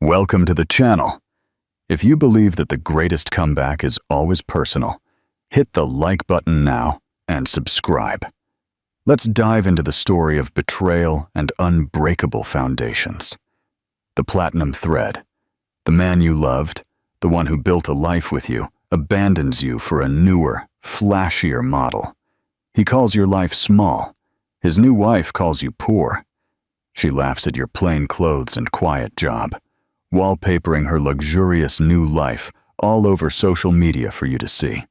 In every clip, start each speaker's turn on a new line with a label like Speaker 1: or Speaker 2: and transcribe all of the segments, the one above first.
Speaker 1: Welcome to the channel. If you believe that the greatest comeback is always personal, hit the like button now and subscribe. Let's dive into the story of betrayal and unbreakable foundations. The platinum thread. The man you loved, the one who built a life with you, abandons you for a newer, flashier model. He calls your life small. His new wife calls you poor. She laughs at your plain clothes and quiet job, wallpapering her luxurious new life all over social media for you to see.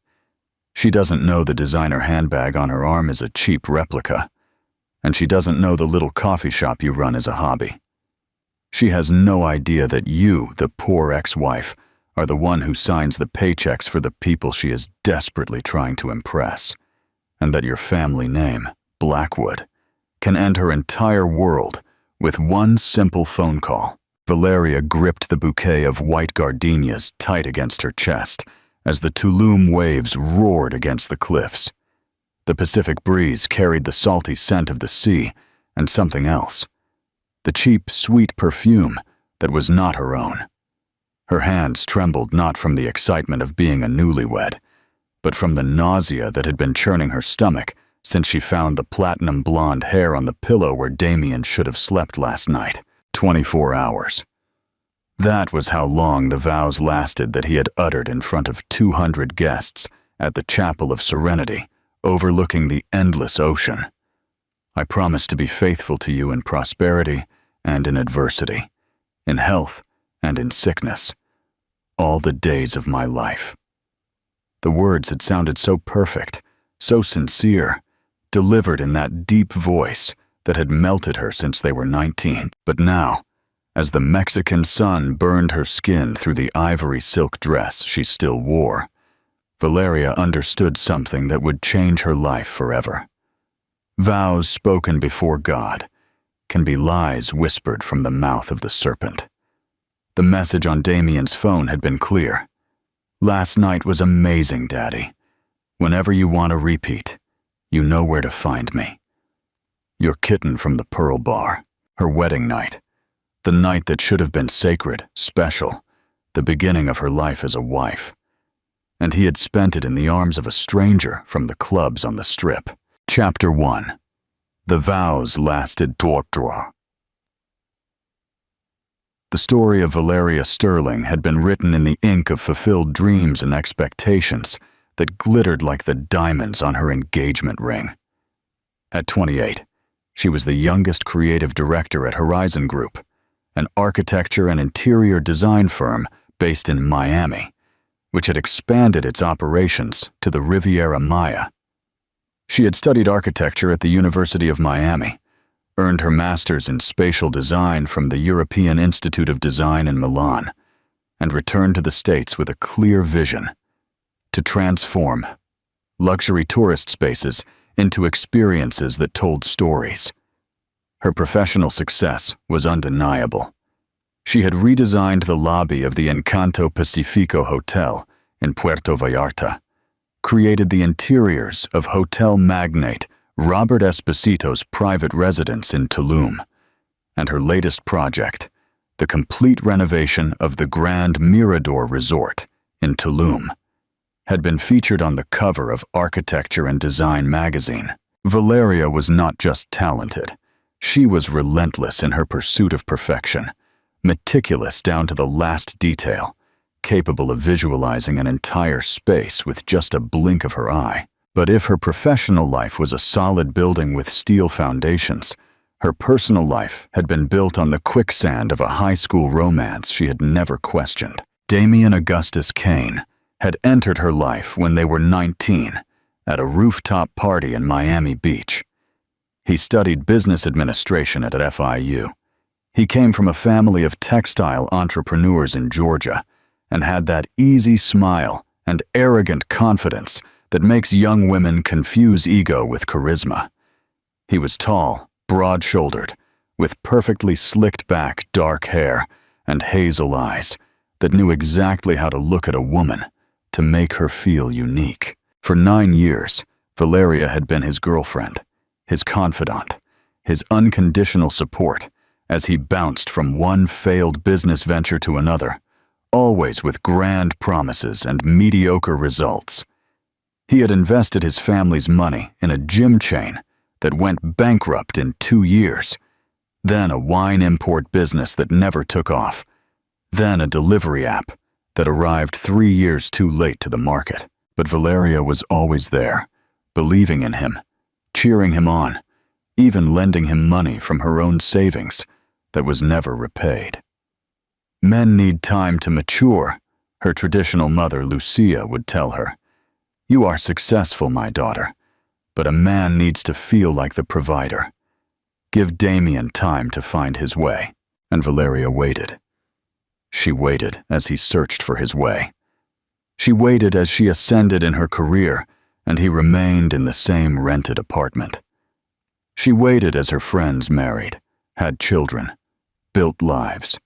Speaker 1: She doesn't know the designer handbag on her arm is a cheap replica, and she doesn't know the little coffee shop you run is a hobby. She has no idea that you, the poor ex-wife, are the one who signs the paychecks for the people she is desperately trying to impress, and that your family name, Blackwood, can end her entire world with one simple phone call. Valeria gripped the bouquet of white gardenias tight against her chest as the Tulum waves roared against the cliffs. The Pacific breeze carried the salty scent of the sea and something else, the cheap, sweet perfume that was not her own. Her hands trembled not from the excitement of being a newlywed, but from the nausea that had been churning her stomach since she found the platinum blonde hair on the pillow where Damien should have slept last night. 24 hours. That was how long the vows lasted that he had uttered in front of 200 guests at the Chapel of Serenity, overlooking the endless ocean. I promise to be faithful to you in prosperity and in adversity, in health and in sickness, all the days of my life. The words had sounded so perfect, so sincere, delivered in that deep voice that had melted her since they were 19. But now, as the Mexican sun burned her skin through the ivory silk dress she still wore, Valeria understood something that would change her life forever. Vows spoken before God can be lies whispered from the mouth of the serpent. The message on Damien's phone had been clear. Last night was amazing, Daddy. Whenever you want a repeat, you know where to find me. Your kitten from the Pearl Bar, her wedding night, the night that should have been sacred, special, the beginning of her life as a wife. And he had spent it in the arms of a stranger from the clubs on the Strip. Chapter 1. The vows lasted torture. The story of Valeria Sterling had been written in the ink of fulfilled dreams and expectations that glittered like the diamonds on her engagement ring. At 28, she was the youngest creative director at Horizon Group, an architecture and interior design firm based in Miami, which had expanded its operations to the Riviera Maya. She had studied architecture at the University of Miami, earned her master's in spatial design from the European Institute of Design in Milan, and returned to the States with a clear vision to transform luxury tourist spaces into experiences that told stories. Her professional success was undeniable. She had redesigned the lobby of the Encanto Pacifico Hotel in Puerto Vallarta, created the interiors of hotel magnate Robert Esposito's private residence in Tulum, and her latest project, the complete renovation of the Grand Mirador Resort in Tulum, had been featured on the cover of Architecture and Design magazine. Valeria was not just talented. She was relentless in her pursuit of perfection, meticulous down to the last detail, capable of visualizing an entire space with just a blink of her eye. But if her professional life was a solid building with steel foundations, her personal life had been built on the quicksand of a high school romance she had never questioned. Damien Augustus Kane had entered her life when they were 19 at a rooftop party in Miami Beach. He studied business administration at FIU. He came from a family of textile entrepreneurs in Georgia and had that easy smile and arrogant confidence that makes young women confuse ego with charisma. He was tall, broad-shouldered, with perfectly slicked-back dark hair and hazel eyes that knew exactly how to look at a woman to make her feel unique. For 9 years, Valeria had been his girlfriend, his confidant, his unconditional support, as he bounced from one failed business venture to another, always with grand promises and mediocre results. He had invested his family's money in a gym chain that went bankrupt in 2 years, then a wine import business that never took off, then a delivery app that arrived 3 years too late to the market. But Valeria was always there, believing in him, cheering him on, even lending him money from her own savings that was never repaid. Men need time to mature, her traditional mother Lucia would tell her. You are successful, my daughter, but a man needs to feel like the provider. Give Damien time to find his way. And Valeria waited. She waited as he searched for his way. She waited as she ascended in her career, and he remained in the same rented apartment. She waited as her friends married, had children, built lives,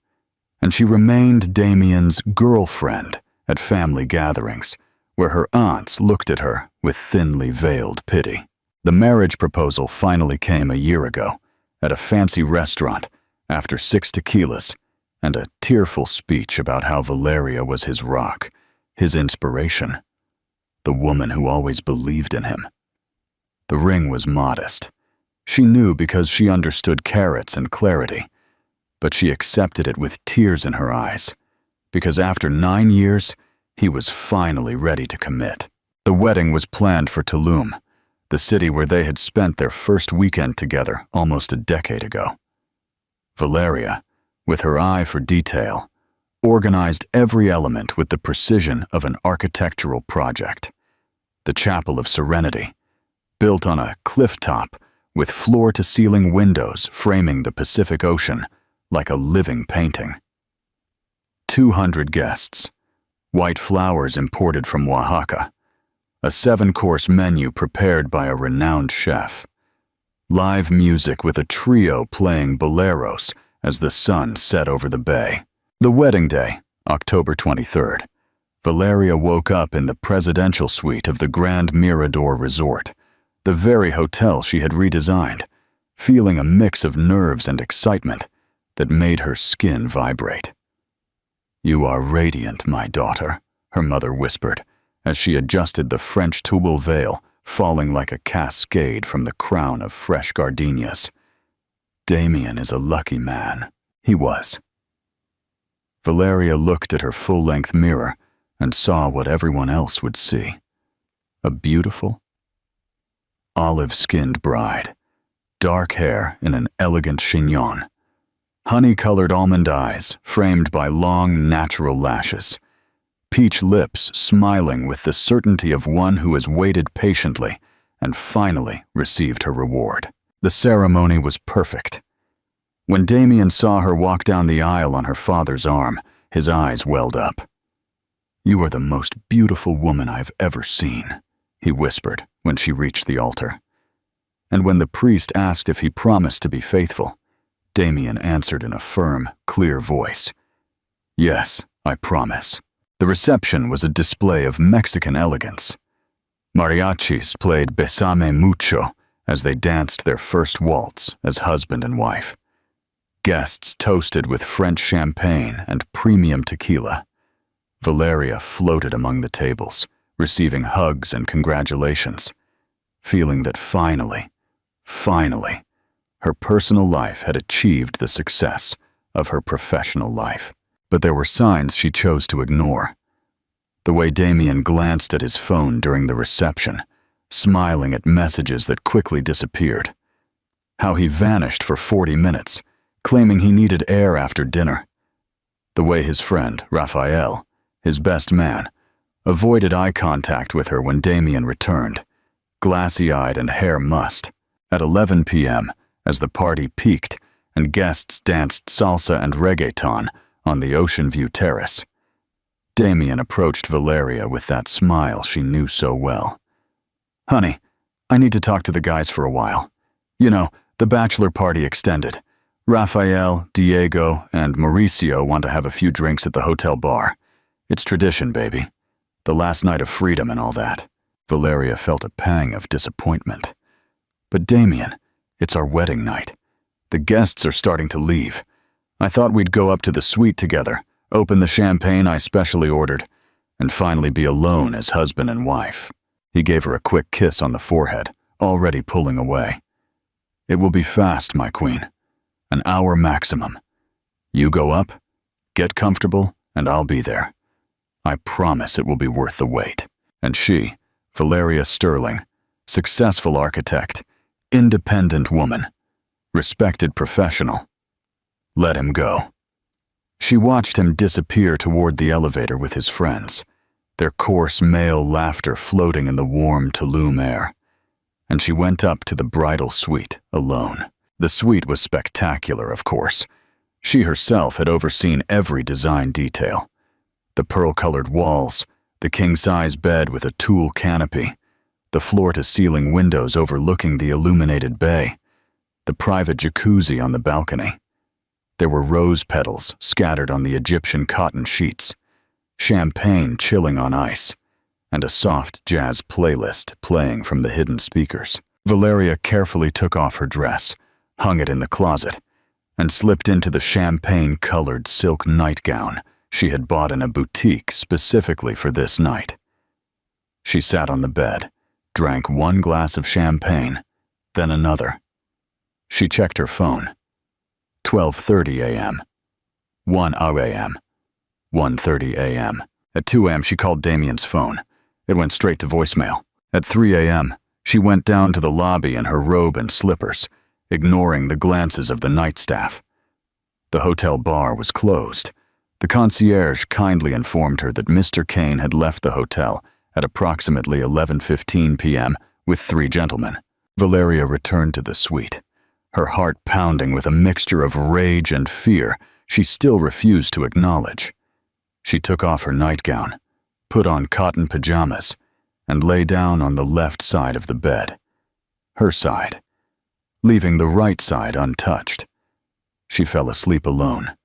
Speaker 1: and she remained Damien's girlfriend at family gatherings, where her aunts looked at her with thinly veiled pity. The marriage proposal finally came a year ago, at a fancy restaurant, after 6 tequilas, and a tearful speech about how Valeria was his rock, his inspiration, the woman who always believed in him. The ring was modest. She knew because she understood carats and clarity, but she accepted it with tears in her eyes, because after 9 years, he was finally ready to commit. The wedding was planned for Tulum, the city where they had spent their first weekend together almost a decade ago. Valeria, with her eye for detail, organized every element with the precision of an architectural project. The Chapel of Serenity, built on a cliff top with floor-to-ceiling windows framing the Pacific Ocean like a living painting. 200 guests, white flowers imported from Oaxaca, a 7-course menu prepared by a renowned chef, live music with a trio playing boleros as the sun set over the bay. The wedding day, October 23rd, Valeria woke up in the presidential suite of the Grand Mirador Resort, the very hotel she had redesigned, feeling a mix of nerves and excitement that made her skin vibrate. You are radiant, my daughter, her mother whispered, as she adjusted the French tulle veil falling like a cascade from the crown of fresh gardenias. Damien is a lucky man. He was. Valeria looked at her full-length mirror and saw what everyone else would see. A beautiful, olive-skinned bride, dark hair in an elegant chignon, honey-colored almond eyes framed by long, natural lashes, peach lips smiling with the certainty of one who has waited patiently and finally received her reward. The ceremony was perfect. When Damien saw her walk down the aisle on her father's arm, his eyes welled up. You are the most beautiful woman I've ever seen, he whispered when she reached the altar. And when the priest asked if he promised to be faithful, Damien answered in a firm, clear voice. Yes, I promise. The reception was a display of Mexican elegance. Mariachis played Besame Mucho as they danced their first waltz as husband and wife. Guests toasted with French champagne and premium tequila. Valeria floated among the tables, receiving hugs and congratulations, feeling that finally, her personal life had achieved the success of her professional life. But there were signs she chose to ignore. The way Damien glanced at his phone during the reception, smiling at messages that quickly disappeared. How he vanished for 40 minutes, claiming he needed air after dinner. The way his friend, Raphael, his best man, avoided eye contact with her when Damien returned, glassy-eyed and hair mussed. At 11 p.m., as the party peaked and guests danced salsa and reggaeton on the Ocean View Terrace, Damien approached Valeria with that smile she knew so well. Honey, I need to talk to the guys for a while. You know, the bachelor party extended. Raphael, Diego, and Mauricio want to have a few drinks at the hotel bar. It's tradition, baby. The last night of freedom and all that. Valeria felt a pang of disappointment. But Damien, it's our wedding night. The guests are starting to leave. I thought we'd go up to the suite together, open the champagne I specially ordered, and finally be alone as husband and wife." He gave her a quick kiss on the forehead, already pulling away. "It will be fast, my queen. An hour maximum. You go up, get comfortable, and I'll be there. I promise it will be worth the wait." And she, Valeria Sterling, successful architect, independent woman, respected professional, let him go. She watched him disappear toward the elevator with his friends, their coarse male laughter floating in the warm Tulum air. And she went up to the bridal suite alone. The suite was spectacular, of course. She herself had overseen every design detail. The pearl-colored walls, the king-size bed with a tulle canopy, the floor-to-ceiling windows overlooking the illuminated bay, the private jacuzzi on the balcony. There were rose petals scattered on the Egyptian cotton sheets, champagne chilling on ice, and a soft jazz playlist playing from the hidden speakers. Valeria carefully took off her dress, hung it in the closet, and slipped into the champagne-colored silk nightgown she had bought in a boutique specifically for this night. She sat on the bed, drank one glass of champagne, then another. She checked her phone. 12:30 a.m., 1 a.m., 1:30 a.m. At 2 a.m. she called Damien's phone. It went straight to voicemail. At 3 a.m., she went down to the lobby in her robe and slippers, ignoring the glances of the night staff. The hotel bar was closed. The concierge kindly informed her that Mr. Kane had left the hotel at approximately 11:15 p.m. with 3 gentlemen. Valeria returned to the suite, her heart pounding with a mixture of rage and fear she still refused to acknowledge. She took off her nightgown, put on cotton pajamas, and lay down on the left side of the bed, her side, leaving the right side untouched. She fell asleep alone,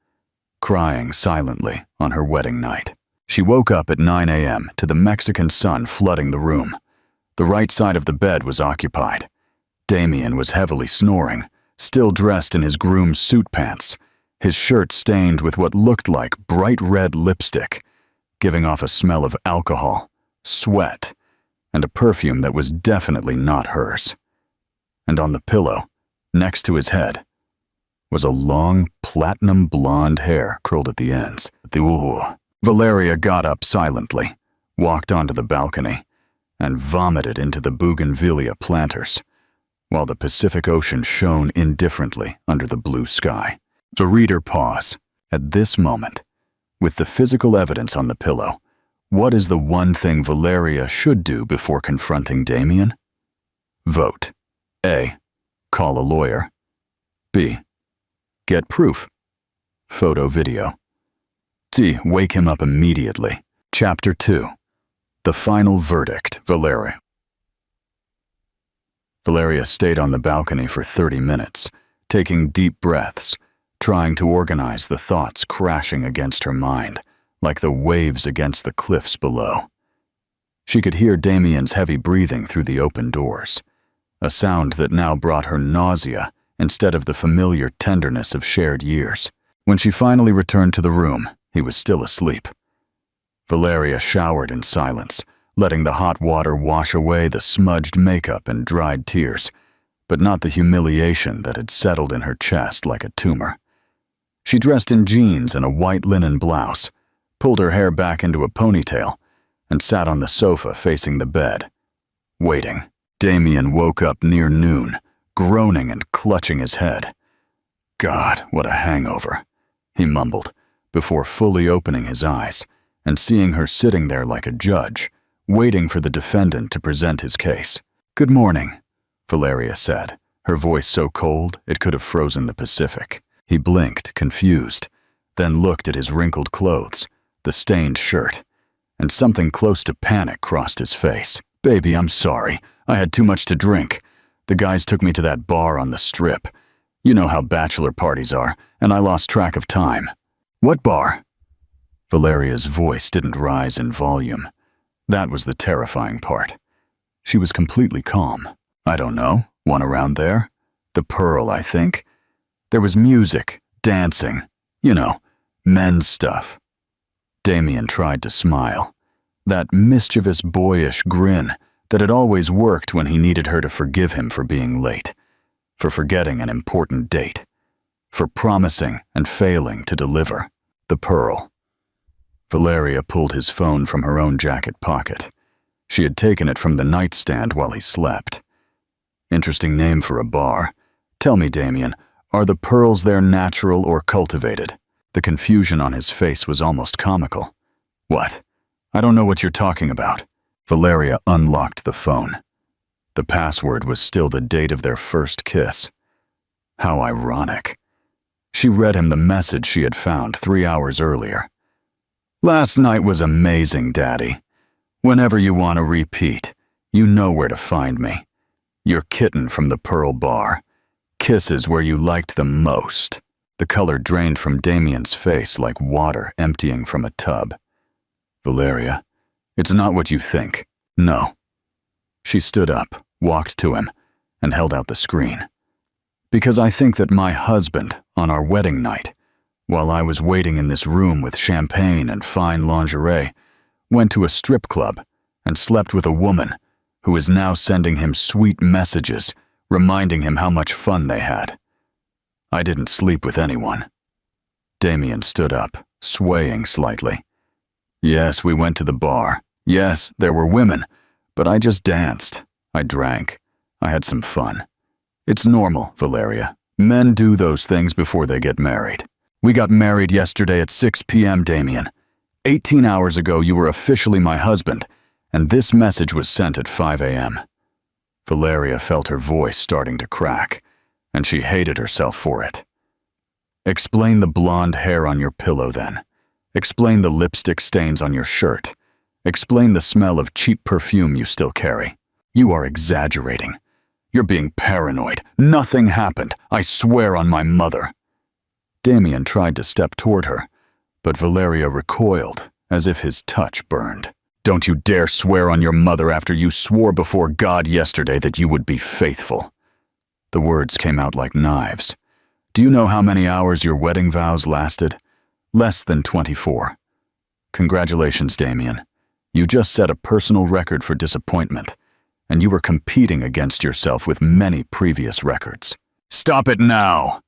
Speaker 1: crying silently on her wedding night. She woke up at 9 a.m. to the Mexican sun flooding the room. The right side of the bed was occupied. Damien was heavily snoring, still dressed in his groom's suit pants, his shirt stained with what looked like bright red lipstick, giving off a smell of alcohol, sweat, and a perfume that was definitely not hers. And on the pillow, next to his head, was a long, platinum blonde hair curled at the ends. Valeria got up silently, walked onto the balcony, and vomited into the bougainvillea planters, while the Pacific Ocean shone indifferently under the blue sky. The reader pause. At this moment, with the physical evidence on the pillow, what is the one thing Valeria should do before confronting Damien? Vote. A. Call a lawyer. B. Get proof. Photo video. C. Wake him up immediately. Chapter 2. The final verdict, Valeria. Valeria stayed on the balcony for 30 minutes, taking deep breaths, trying to organize the thoughts crashing against her mind, like the waves against the cliffs below. She could hear Damien's heavy breathing through the open doors, a sound that now brought her nausea instead of the familiar tenderness of shared years. When she finally returned to the room, he was still asleep. Valeria showered in silence, letting the hot water wash away the smudged makeup and dried tears, but not the humiliation that had settled in her chest like a tumor. She dressed in jeans and a white linen blouse, pulled her hair back into a ponytail, and sat on the sofa facing the bed, waiting. Damien woke up near noon, groaning and clutching his head. "God, what a hangover," he mumbled, before fully opening his eyes and seeing her sitting there like a judge, waiting for the defendant to present his case. "Good morning," Valeria said, her voice so cold it could have frozen the Pacific. He blinked, confused, then looked at his wrinkled clothes, the stained shirt, and something close to panic crossed his face. "Baby, I'm sorry. I had too much to drink. The guys took me to that bar on the Strip. You know how bachelor parties are, and I lost track of time." "What bar?" Valeria's voice didn't rise in volume. That was the terrifying part. She was completely calm. "I don't know. One around there? The Pearl, I think. There was music, dancing, you know, men's stuff. Damien tried to smile, that mischievous, boyish grin that had always worked when he needed her to forgive him for being late, for forgetting an important date, for promising and failing to deliver. The pearl. Valeria pulled his phone from her own jacket pocket. She had taken it from the nightstand while he slept. Interesting name for a bar. Tell me, Damien, are the pearls there natural or cultivated? The confusion on his face was almost comical. What? I don't know what you're talking about. Valeria unlocked the phone. The password was still the date of their first kiss. How ironic. She read him the message she had found 3 hours earlier. Last night was amazing, Daddy. Whenever you want to repeat, you know where to find me. Your kitten from the Pearl Bar. Kisses where you liked them most. The color drained from Damien's face like water emptying from a tub. Valeria, it's not what you think. No. She stood up, walked to him, and held out the screen. Because I think that my husband, on our wedding night, while I was waiting in this room with champagne and fine lingerie, went to a strip club and slept with a woman who is now sending him sweet messages, reminding him how much fun they had. I didn't sleep with anyone. Damien stood up, swaying slightly. Yes, we went to the bar. Yes, there were women, but I just danced. I drank. I had some fun. It's normal, Valeria. Men do those things before they get married. We got married yesterday at 6 p.m., Damien. 18 hours ago, you were officially my husband, and this message was sent at 5 a.m. Valeria felt her voice starting to crack, and she hated herself for it. Explain the blonde hair on your pillow, then. Explain the lipstick stains on your shirt. Explain the smell of cheap perfume you still carry. You are exaggerating. You're being paranoid. Nothing happened. I swear on my mother. Damien tried to step toward her, but Valeria recoiled, as if his touch burned. Don't you dare swear on your mother after you swore before God yesterday that you would be faithful. The words came out like knives. Do you know how many hours your wedding vows lasted? Less than 24. Congratulations, Damien. You just set a personal record for disappointment, and you were competing against yourself with many previous records. Stop it now!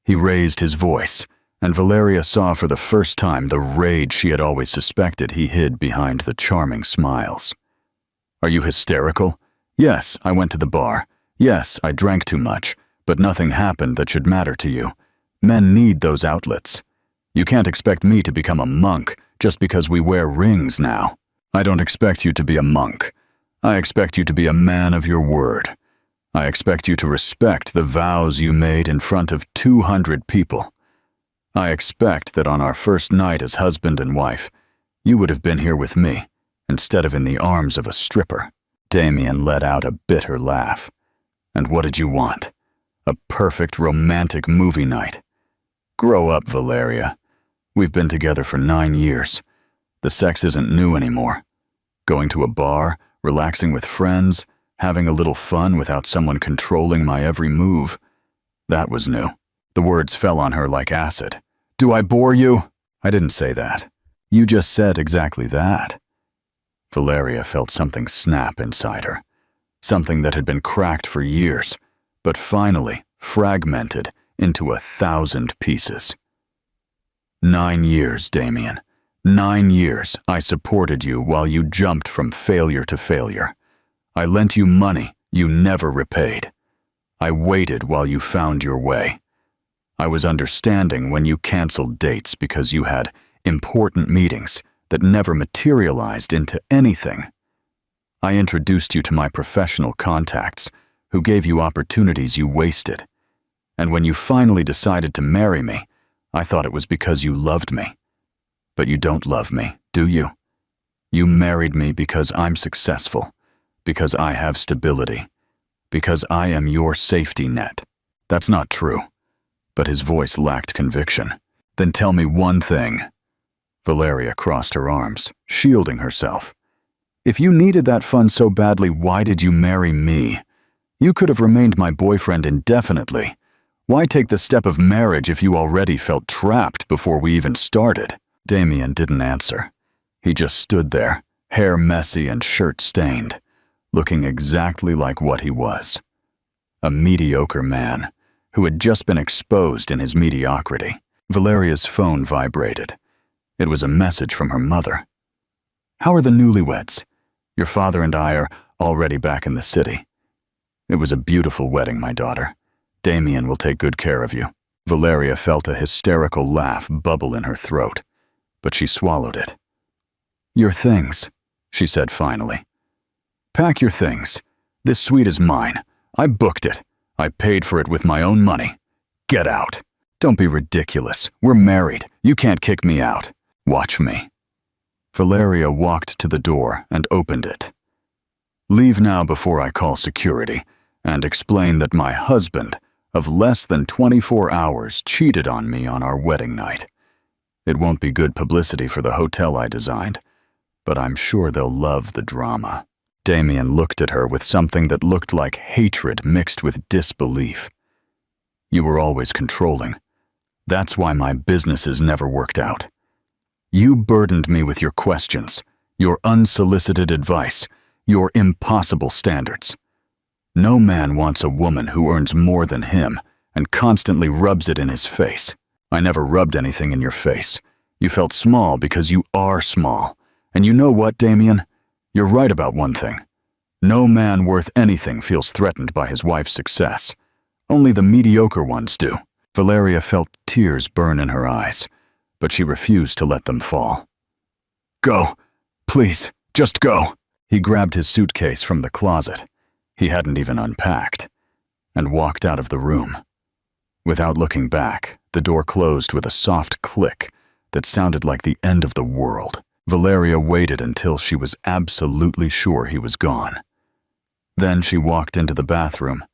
Speaker 1: He raised his voice, and Valeria saw for the first time the rage she had always suspected he hid behind the charming smiles. Are you hysterical? Yes, I went to the bar. Yes, I drank too much, but nothing happened that should matter to you. Men need those outlets. You can't expect me to become a monk just because we wear rings now. I don't expect you to be a monk. I expect you to be a man of your word. I expect you to respect the vows you made in front of 200 people. I expect that on our first night as husband and wife, you would have been here with me, instead of in the arms of a stripper. Damien let out a bitter laugh. And what did you want? A perfect romantic movie night. Grow up, Valeria. We've been together for 9 years. The sex isn't new anymore. Going to a bar, relaxing with friends, having a little fun without someone controlling my every move. That was new. The words fell on her like acid. Do I bore you? I didn't say that. You just said exactly that. Valeria felt something snap inside her. Something that had been cracked for years, but finally fragmented into 1,000 pieces. 9 years, Damien. 9 years I supported you while you jumped from failure to failure. I lent you money you never repaid. I waited while you found your way. I was understanding when you canceled dates because you had important meetings that never materialized into anything. I introduced you to my professional contacts who gave you opportunities you wasted. And when you finally decided to marry me, I thought it was because you loved me. But you don't love me, do you? You married me because I'm successful, because I have stability, because I am your safety net. That's not true. But his voice lacked conviction. Then tell me one thing. Valeria crossed her arms, shielding herself. If you needed that fun so badly, why did you marry me? You could have remained my boyfriend indefinitely. Why take the step of marriage if you already felt trapped before we even started? Damien didn't answer. He just stood there, hair messy and shirt stained, looking exactly like what he was. A mediocre man who had just been exposed in his mediocrity. Valeria's phone vibrated. It was a message from her mother. "How are the newlyweds? Your father and I are already back in the city. It was a beautiful wedding, my daughter. Damien will take good care of you." Valeria felt a hysterical laugh bubble in her throat, but she swallowed it. "Your things," she said finally. "Pack your things. This suite is mine. I booked it. I paid for it with my own money. Get out. Don't be ridiculous. We're married. You can't kick me out. Watch me." Valeria walked to the door and opened it. "Leave now before I call security and explain that my husband of less than 24 hours cheated on me on our wedding night. It won't be good publicity for the hotel I designed, but I'm sure they'll love the drama." Damien looked at her with something that looked like hatred mixed with disbelief. "You were always controlling. That's why my businesses never worked out. You burdened me with your questions, your unsolicited advice, your impossible standards. No man wants a woman who earns more than him and constantly rubs it in his face. I never rubbed anything in your face. You felt small because you are small. And you know what, Damien? You're right about one thing. No man worth anything feels threatened by his wife's success. Only the mediocre ones do." Valeria felt tears burn in her eyes, but she refused to let them fall. "Go. Please, just go." He grabbed his suitcase from the closet. He hadn't even unpacked, and walked out of the room. Without looking back, the door closed with a soft click that sounded like the end of the world. Valeria waited until she was absolutely sure he was gone. Then she walked into the bathroom,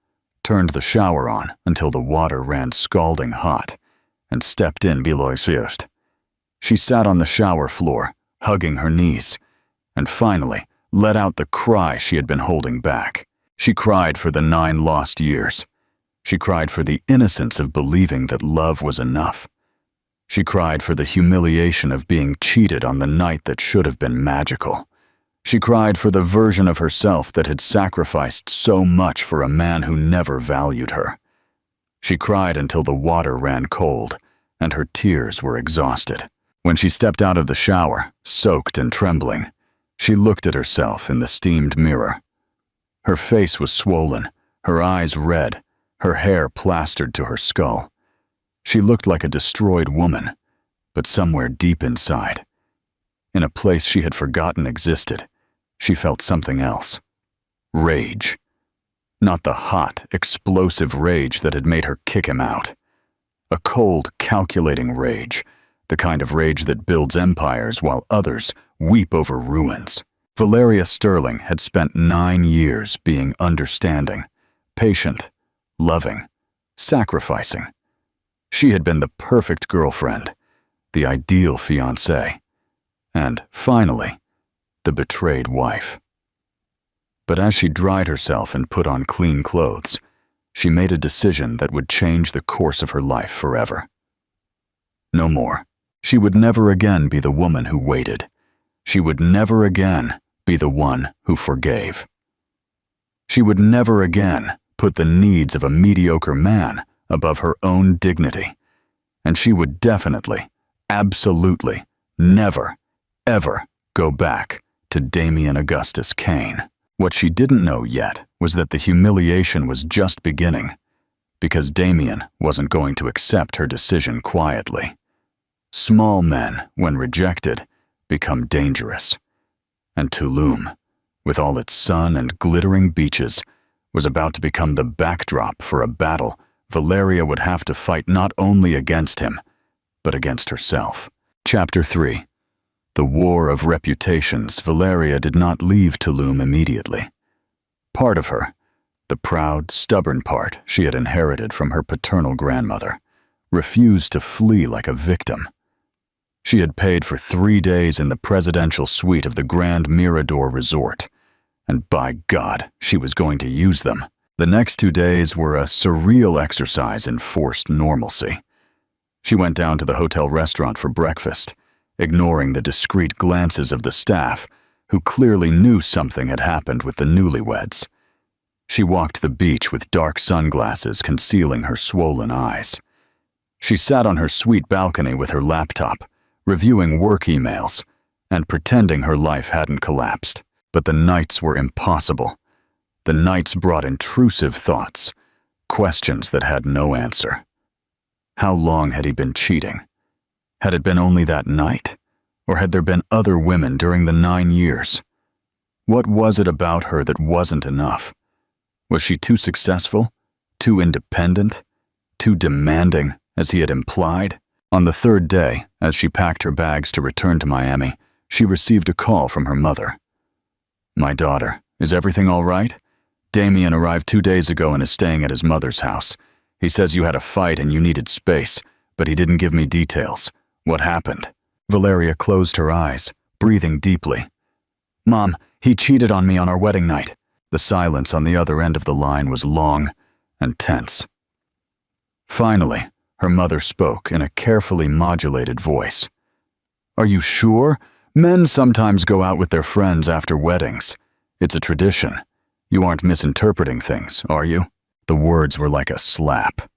Speaker 1: turned the shower on until the water ran scalding hot, and stepped in below first. She sat on the shower floor, hugging her knees, and finally let out the cry she had been holding back. She cried for the 9 lost years. She cried for the innocence of believing that love was enough. She cried for the humiliation of being cheated on the night that should have been magical. She cried for the version of herself that had sacrificed so much for a man who never valued her. She cried until the water ran cold, and her tears were exhausted. When she stepped out of the shower, soaked and trembling, she looked at herself in the steamed mirror. Her face was swollen, her eyes red, her hair plastered to her skull. She looked like a destroyed woman, but somewhere deep inside, in a place she had forgotten existed, she felt something else. Rage. Not the hot, explosive rage that had made her kick him out. A cold, calculating rage, the kind of rage that builds empires while others weep over ruins. Valeria Sterling had spent 9 years being understanding, patient, loving, sacrificing. She had been the perfect girlfriend, the ideal fiancée, and, finally, the betrayed wife. But as she dried herself and put on clean clothes, she made a decision that would change the course of her life forever. No more. She would never again be the woman who waited. She would never again be the one who forgave. She would never again put the needs of a mediocre man above her own dignity. And she would definitely, absolutely, never, ever go back to Damien Augustus Kane. What she didn't know yet was that the humiliation was just beginning, because Damien wasn't going to accept her decision quietly. Small men, when rejected, become dangerous. And Tulum, with all its sun and glittering beaches, was about to become the backdrop for a battle Valeria would have to fight not only against him, but against herself. Chapter 3. The War of Reputations. Valeria did not leave Tulum immediately. Part of her, the proud, stubborn part she had inherited from her paternal grandmother, refused to flee like a victim. She had paid for 3 days in the presidential suite of the Grand Mirador Resort, and by God, she was going to use them. The next 2 days were a surreal exercise in forced normalcy. She went down to the hotel restaurant for breakfast, ignoring the discreet glances of the staff, who clearly knew something had happened with the newlyweds. She walked the beach with dark sunglasses concealing her swollen eyes. She sat on her suite balcony with her laptop, reviewing work emails, and pretending her life hadn't collapsed. But the nights were impossible. The nights brought intrusive thoughts, questions that had no answer. How long had he been cheating? Had it been only that night? Or had there been other women during the 9 years? What was it about her that wasn't enough? Was she too successful? Too independent? Too demanding, as he had implied? On the 3rd day, as she packed her bags to return to Miami, she received a call from her mother. "My daughter, is everything all right? Damien arrived 2 days ago and is staying at his mother's house. He says you had a fight and you needed space, but he didn't give me details. What happened?" Valeria closed her eyes, breathing deeply. "Mom, he cheated on me on our wedding night." The silence on the other end of the line was long and tense. Finally, her mother spoke in a carefully modulated voice. "Are you sure? Men sometimes go out with their friends after weddings. It's a tradition. You aren't misinterpreting things, are you?" The words were like a slap.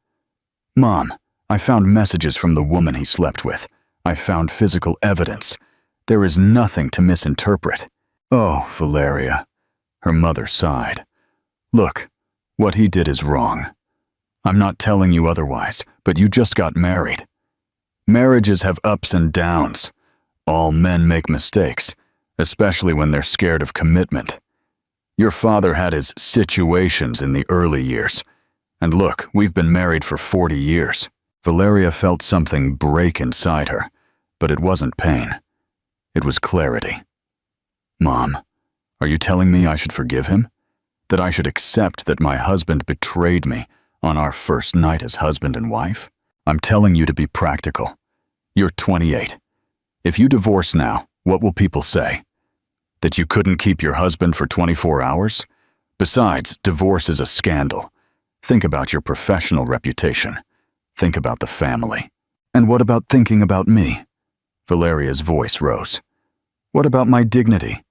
Speaker 1: "Mom, I found messages from the woman he slept with. I found physical evidence. There is nothing to misinterpret." "Oh, Valeria," her mother sighed. "Look, what he did is wrong. I'm not telling you otherwise, but you just got married. Marriages have ups and downs. All men make mistakes, especially when they're scared of commitment. Your father had his situations in the early years. And look, we've been married for 40 years. Valeria felt something break inside her, but it wasn't pain. It was clarity. "Mom, are you telling me I should forgive him? That I should accept that my husband betrayed me on our first night as husband and wife? I'm telling you to be practical. You're 28. If you divorce now, what will people say? That you couldn't keep your husband for 24 hours? Besides, divorce is a scandal. Think about your professional reputation. Think about the family. And what about thinking about me?" Valeria's voice rose. "What about my dignity?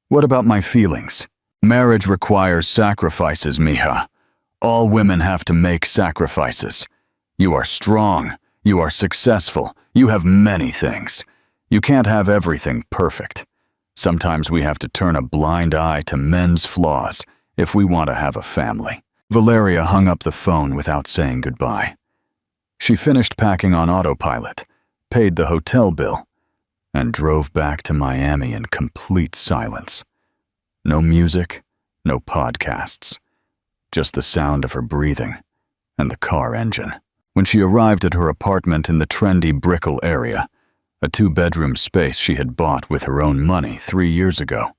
Speaker 1: What about my feelings? Marriage requires sacrifices, mija. All women have to make sacrifices. You are strong. You are successful. You have many things. You can't have everything perfect. Sometimes we have to turn a blind eye to men's flaws if we want to have a family." Valeria hung up the phone without saying goodbye. She finished packing on autopilot, paid the hotel bill, and drove back to Miami in complete silence. No music, no podcasts, just the sound of her breathing and the car engine. When she arrived at her apartment in the trendy Brickell area, a 2-bedroom space she had bought with her own money 3 years ago,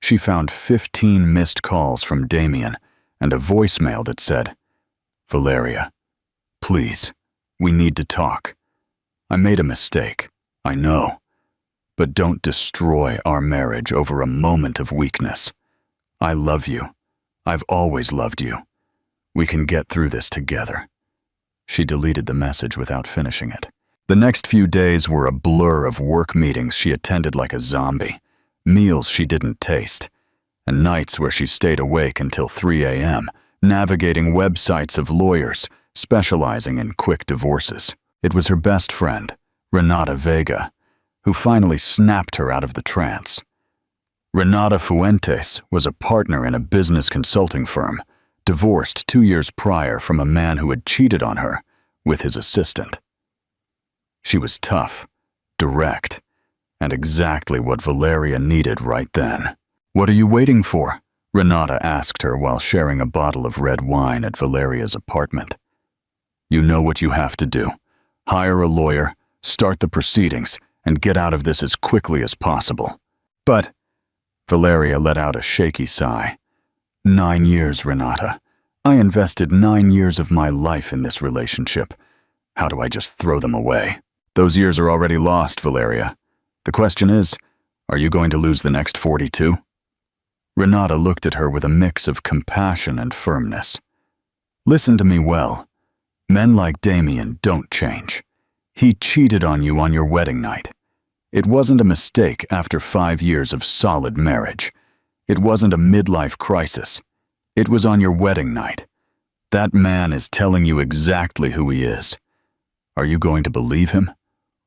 Speaker 1: she found 15 missed calls from Damien and a voicemail that said, "Valeria, please, we need to talk. I made a mistake, I know, but don't destroy our marriage over a moment of weakness. I love you. I've always loved you. We can get through this together." She deleted the message without finishing it. The next few days were a blur of work meetings she attended like a zombie, meals she didn't taste, and nights where she stayed awake until 3 a.m., navigating websites of lawyers specializing in quick divorces. It was her best friend, Renata Vega, who finally snapped her out of the trance. Renata Fuentes was a partner in a business consulting firm, divorced 2 years prior from a man who had cheated on her with his assistant. She was tough, direct, and exactly what Valeria needed right then. "What are you waiting for?" Renata asked her while sharing a bottle of red wine at Valeria's apartment. "You know what you have to do. Hire a lawyer, start the proceedings, and get out of this as quickly as possible." "But," Valeria let out a shaky sigh. 9 years, Renata. I invested 9 years of my life in this relationship. How do I just throw them away? Those years are already lost, Valeria. The question is, are you going to lose the next 42? Renata looked at her with a mix of compassion and firmness. Listen to me well. Men like Damien don't change. He cheated on you on your wedding night. It wasn't a mistake after 5 years of solid marriage. It wasn't a midlife crisis. It was on your wedding night. That man is telling you exactly who he is. Are you going to believe him?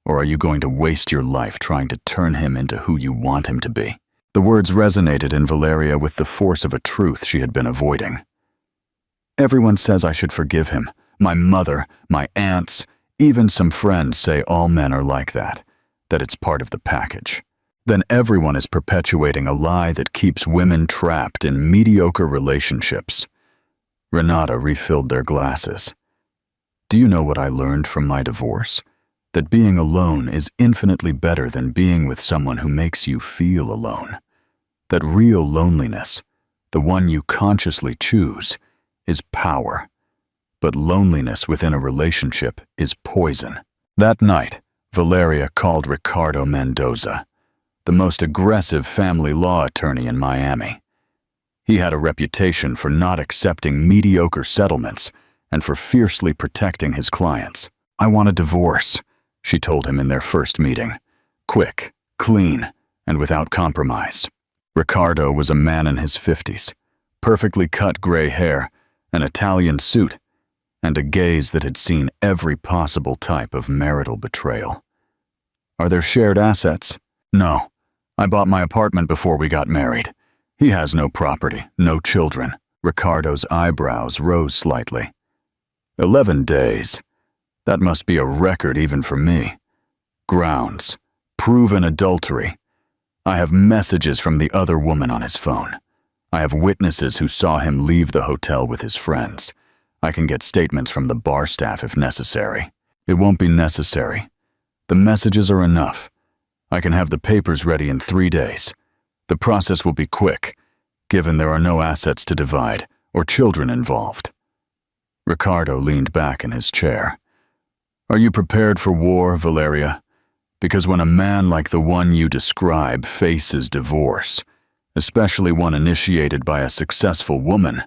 Speaker 1: Or are you going to waste your life trying to turn him into who you want him to be? The words resonated in Valeria with the force of a truth she had been avoiding. Everyone says I should forgive him. My mother, my aunts, even some friends say all men are like that it's part of the package. Then everyone is perpetuating a lie that keeps women trapped in mediocre relationships. Renata refilled their glasses. Do you know what I learned from my divorce? That being alone is infinitely better than being with someone who makes you feel alone. That real loneliness, the one you consciously choose, is power. But loneliness within a relationship is poison. That night, Valeria called Ricardo Mendoza, the most aggressive family law attorney in Miami. He had a reputation for not accepting mediocre settlements and for fiercely protecting his clients. I want a divorce, she told him in their first meeting. Quick, clean, and without compromise. Ricardo was a man in his 50s, perfectly cut gray hair, an Italian suit, and a gaze that had seen every possible type of marital betrayal. Are there shared assets? No. I bought my apartment before we got married. He has no property, no children. Ricardo's eyebrows rose slightly. 11 days. That must be a record even for me. Grounds. Proven adultery. I have messages from the other woman on his phone. I have witnesses who saw him leave the hotel with his friends. I can get statements from the bar staff if necessary. It won't be necessary. The messages are enough. I can have the papers ready in 3 days. The process will be quick, given there are no assets to divide or children involved. Ricardo leaned back in his chair. Are you prepared for war, Valeria? Because when a man like the one you describe faces divorce, especially one initiated by a successful woman,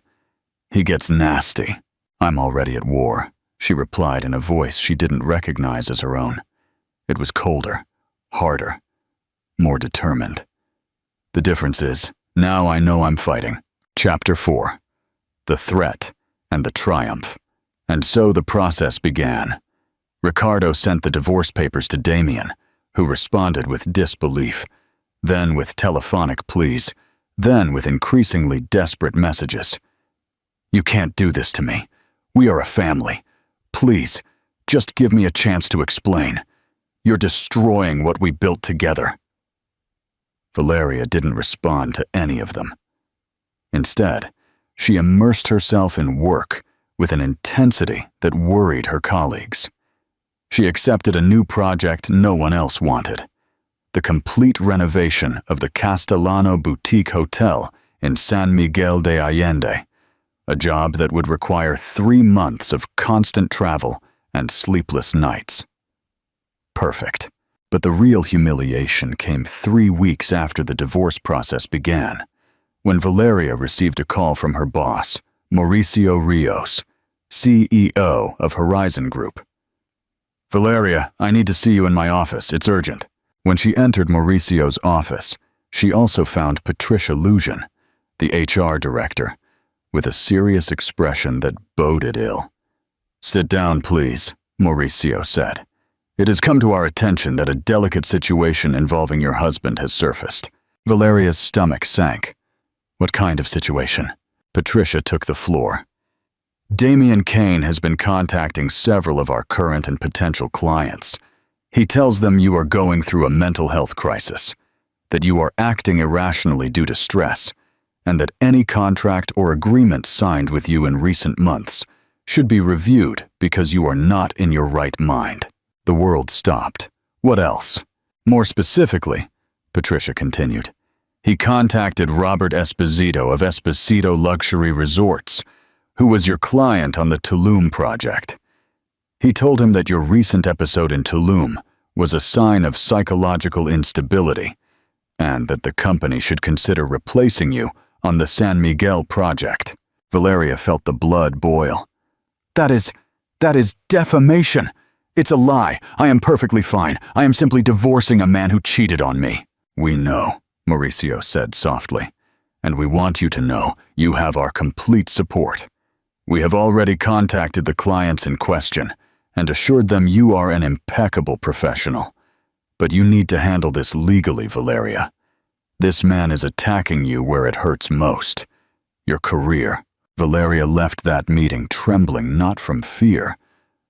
Speaker 1: he gets nasty. I'm already at war, she replied in a voice she didn't recognize as her own. It was colder, harder, more determined. The difference is, now I know I'm fighting. Chapter 4. The Threat and the Triumph. And so the process began. Ricardo sent the divorce papers to Damien, who responded with disbelief, then with telephonic pleas, then with increasingly desperate messages. You can't do this to me. We are a family. Please, just give me a chance to explain. You're destroying what we built together. Valeria didn't respond to any of them. Instead, she immersed herself in work with an intensity that worried her colleagues. She accepted a new project no one else wanted: the complete renovation of the Castellano Boutique Hotel in San Miguel de Allende, a job that would require 3 months of constant travel and sleepless nights. Perfect. But the real humiliation came 3 weeks after the divorce process began, when Valeria received a call from her boss, Mauricio Rios, CEO of Horizon Group. Valeria, I need to see you in my office. It's urgent. When she entered Mauricio's office, she also found Patricia Lujan, the HR director, with a serious expression that boded ill. Sit down, please, Mauricio said. It has come to our attention that a delicate situation involving your husband has surfaced. Valeria's stomach sank. What kind of situation? Patricia took the floor. Damien Kane has been contacting several of our current and potential clients. He tells them you are going through a mental health crisis, that you are acting irrationally due to stress, and that any contract or agreement signed with you in recent months should be reviewed because you are not in your right mind. The world stopped. What else? More specifically, Patricia continued, he contacted Robert Esposito of Esposito Luxury Resorts, who was your client on the Tulum project. He told him that your recent episode in Tulum was a sign of psychological instability, and that the company should consider replacing you on the San Miguel project. Valeria felt the blood boil. That is defamation. It's a lie. I am perfectly fine. I am simply divorcing a man who cheated on me." "We know," Mauricio said softly, "and we want you to know you have our complete support. We have already contacted the clients in question and assured them you are an impeccable professional. But you need to handle this legally, Valeria. This man is attacking you where it hurts most, your career." Valeria left that meeting trembling not from fear,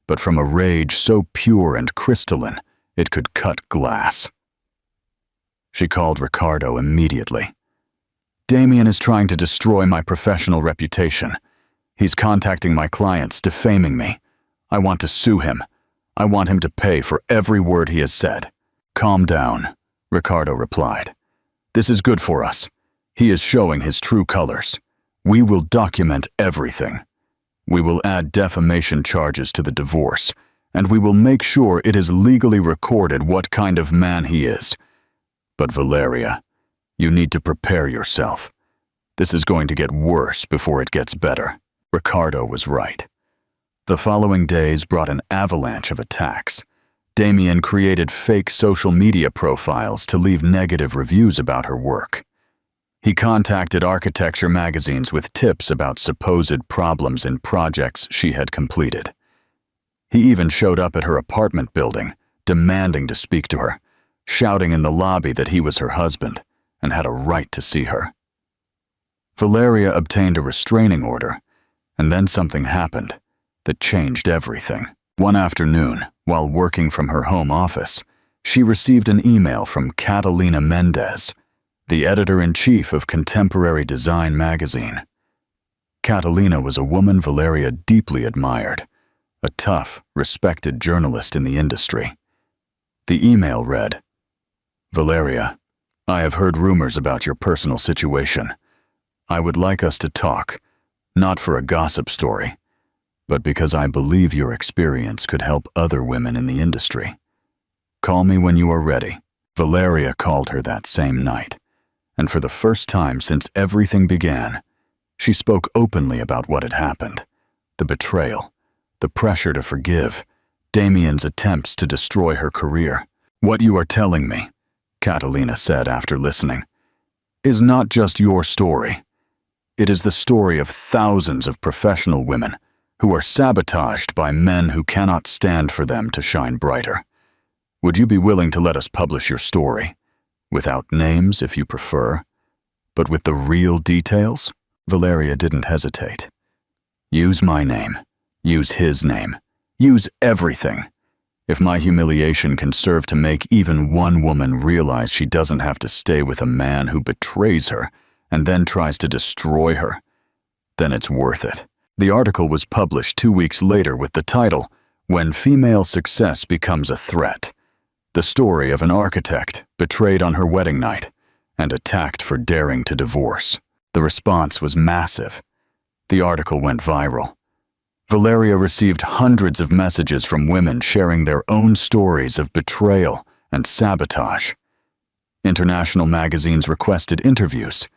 Speaker 1: but from a rage so pure and crystalline it could cut glass. She called Ricardo immediately. "Damien is trying to destroy my professional reputation. He's contacting my clients, defaming me. I want to sue him. I want him to pay for every word he has said." "Calm down," Ricardo replied. "This is good for us. He is showing his true colors. We will document everything. We will add defamation charges to the divorce, and we will make sure it is legally recorded what kind of man he is. But Valeria, you need to prepare yourself. This is going to get worse before it gets better." Ricardo was right. The following days brought an avalanche of attacks. Damien created fake social media profiles to leave negative reviews about her work. He contacted architecture magazines with tips about supposed problems in projects she had completed. He even showed up at her apartment building, demanding to speak to her, shouting in the lobby that he was her husband and had a right to see her. Valeria obtained a restraining order, and then something happened that changed everything. One afternoon, while working from her home office, she received an email from Catalina Mendez, the editor-in-chief of Contemporary Design magazine. Catalina was a woman Valeria deeply admired, a tough, respected journalist in the industry. The email read, "Valeria, I have heard rumors about your personal situation. I would like us to talk, not for a gossip story, but because I believe your experience could help other women in the industry. Call me when you are ready." Valeria called her that same night, and for the first time since everything began, she spoke openly about what had happened: the betrayal, the pressure to forgive, Damien's attempts to destroy her career. "What you are telling me," Catalina said after listening, "is not just your story. It is the story of thousands of professional women who are sabotaged by men who cannot stand for them to shine brighter. Would you be willing to let us publish your story? Without names, if you prefer, but with the real details?" Valeria didn't hesitate. "Use my name. Use his name. Use everything. If my humiliation can serve to make even one woman realize she doesn't have to stay with a man who betrays her and then tries to destroy her, then it's worth it." The article was published 2 weeks later with the title, "When Female Success Becomes a Threat," the story of an architect betrayed on her wedding night and attacked for daring to divorce. The response was massive. The article went viral. Valeria received hundreds of messages from women sharing their own stories of betrayal and sabotage. International magazines requested interviews,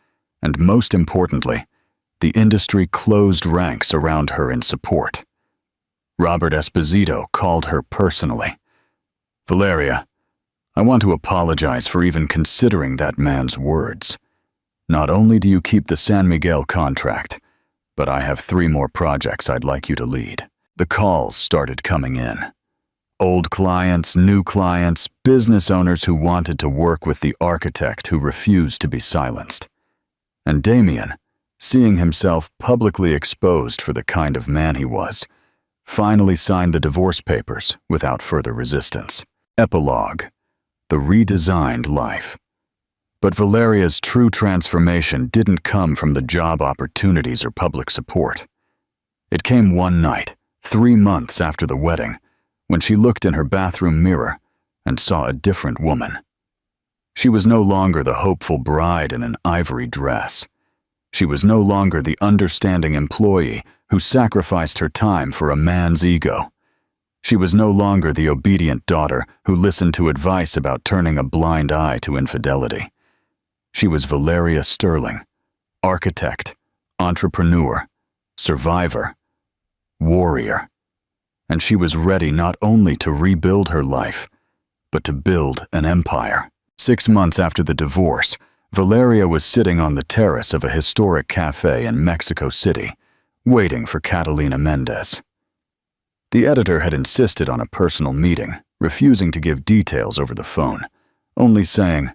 Speaker 1: and most importantly, the industry closed ranks around her in support. Robert Esposito called her personally. "Valeria, I want to apologize for even considering that man's words. Not only do you keep the San Miguel contract, but I have 3 more projects I'd like you to lead." The calls started coming in. Old clients, new clients, business owners who wanted to work with the architect who refused to be silenced. And Damien, seeing himself publicly exposed for the kind of man he was, finally signed the divorce papers without further resistance. Epilogue: the redesigned life. But Valeria's true transformation didn't come from the job opportunities or public support. It came one night, 3 months after the wedding, when she looked in her bathroom mirror and saw a different woman. She was no longer the hopeful bride in an ivory dress. She was no longer the understanding employee who sacrificed her time for a man's ego. She was no longer the obedient daughter who listened to advice about turning a blind eye to infidelity. She was Valeria Sterling, architect, entrepreneur, survivor, warrior. And she was ready not only to rebuild her life, but to build an empire. 6 months after the divorce, Valeria was sitting on the terrace of a historic cafe in Mexico City, waiting for Catalina Mendez. The editor had insisted on a personal meeting, refusing to give details over the phone, only saying,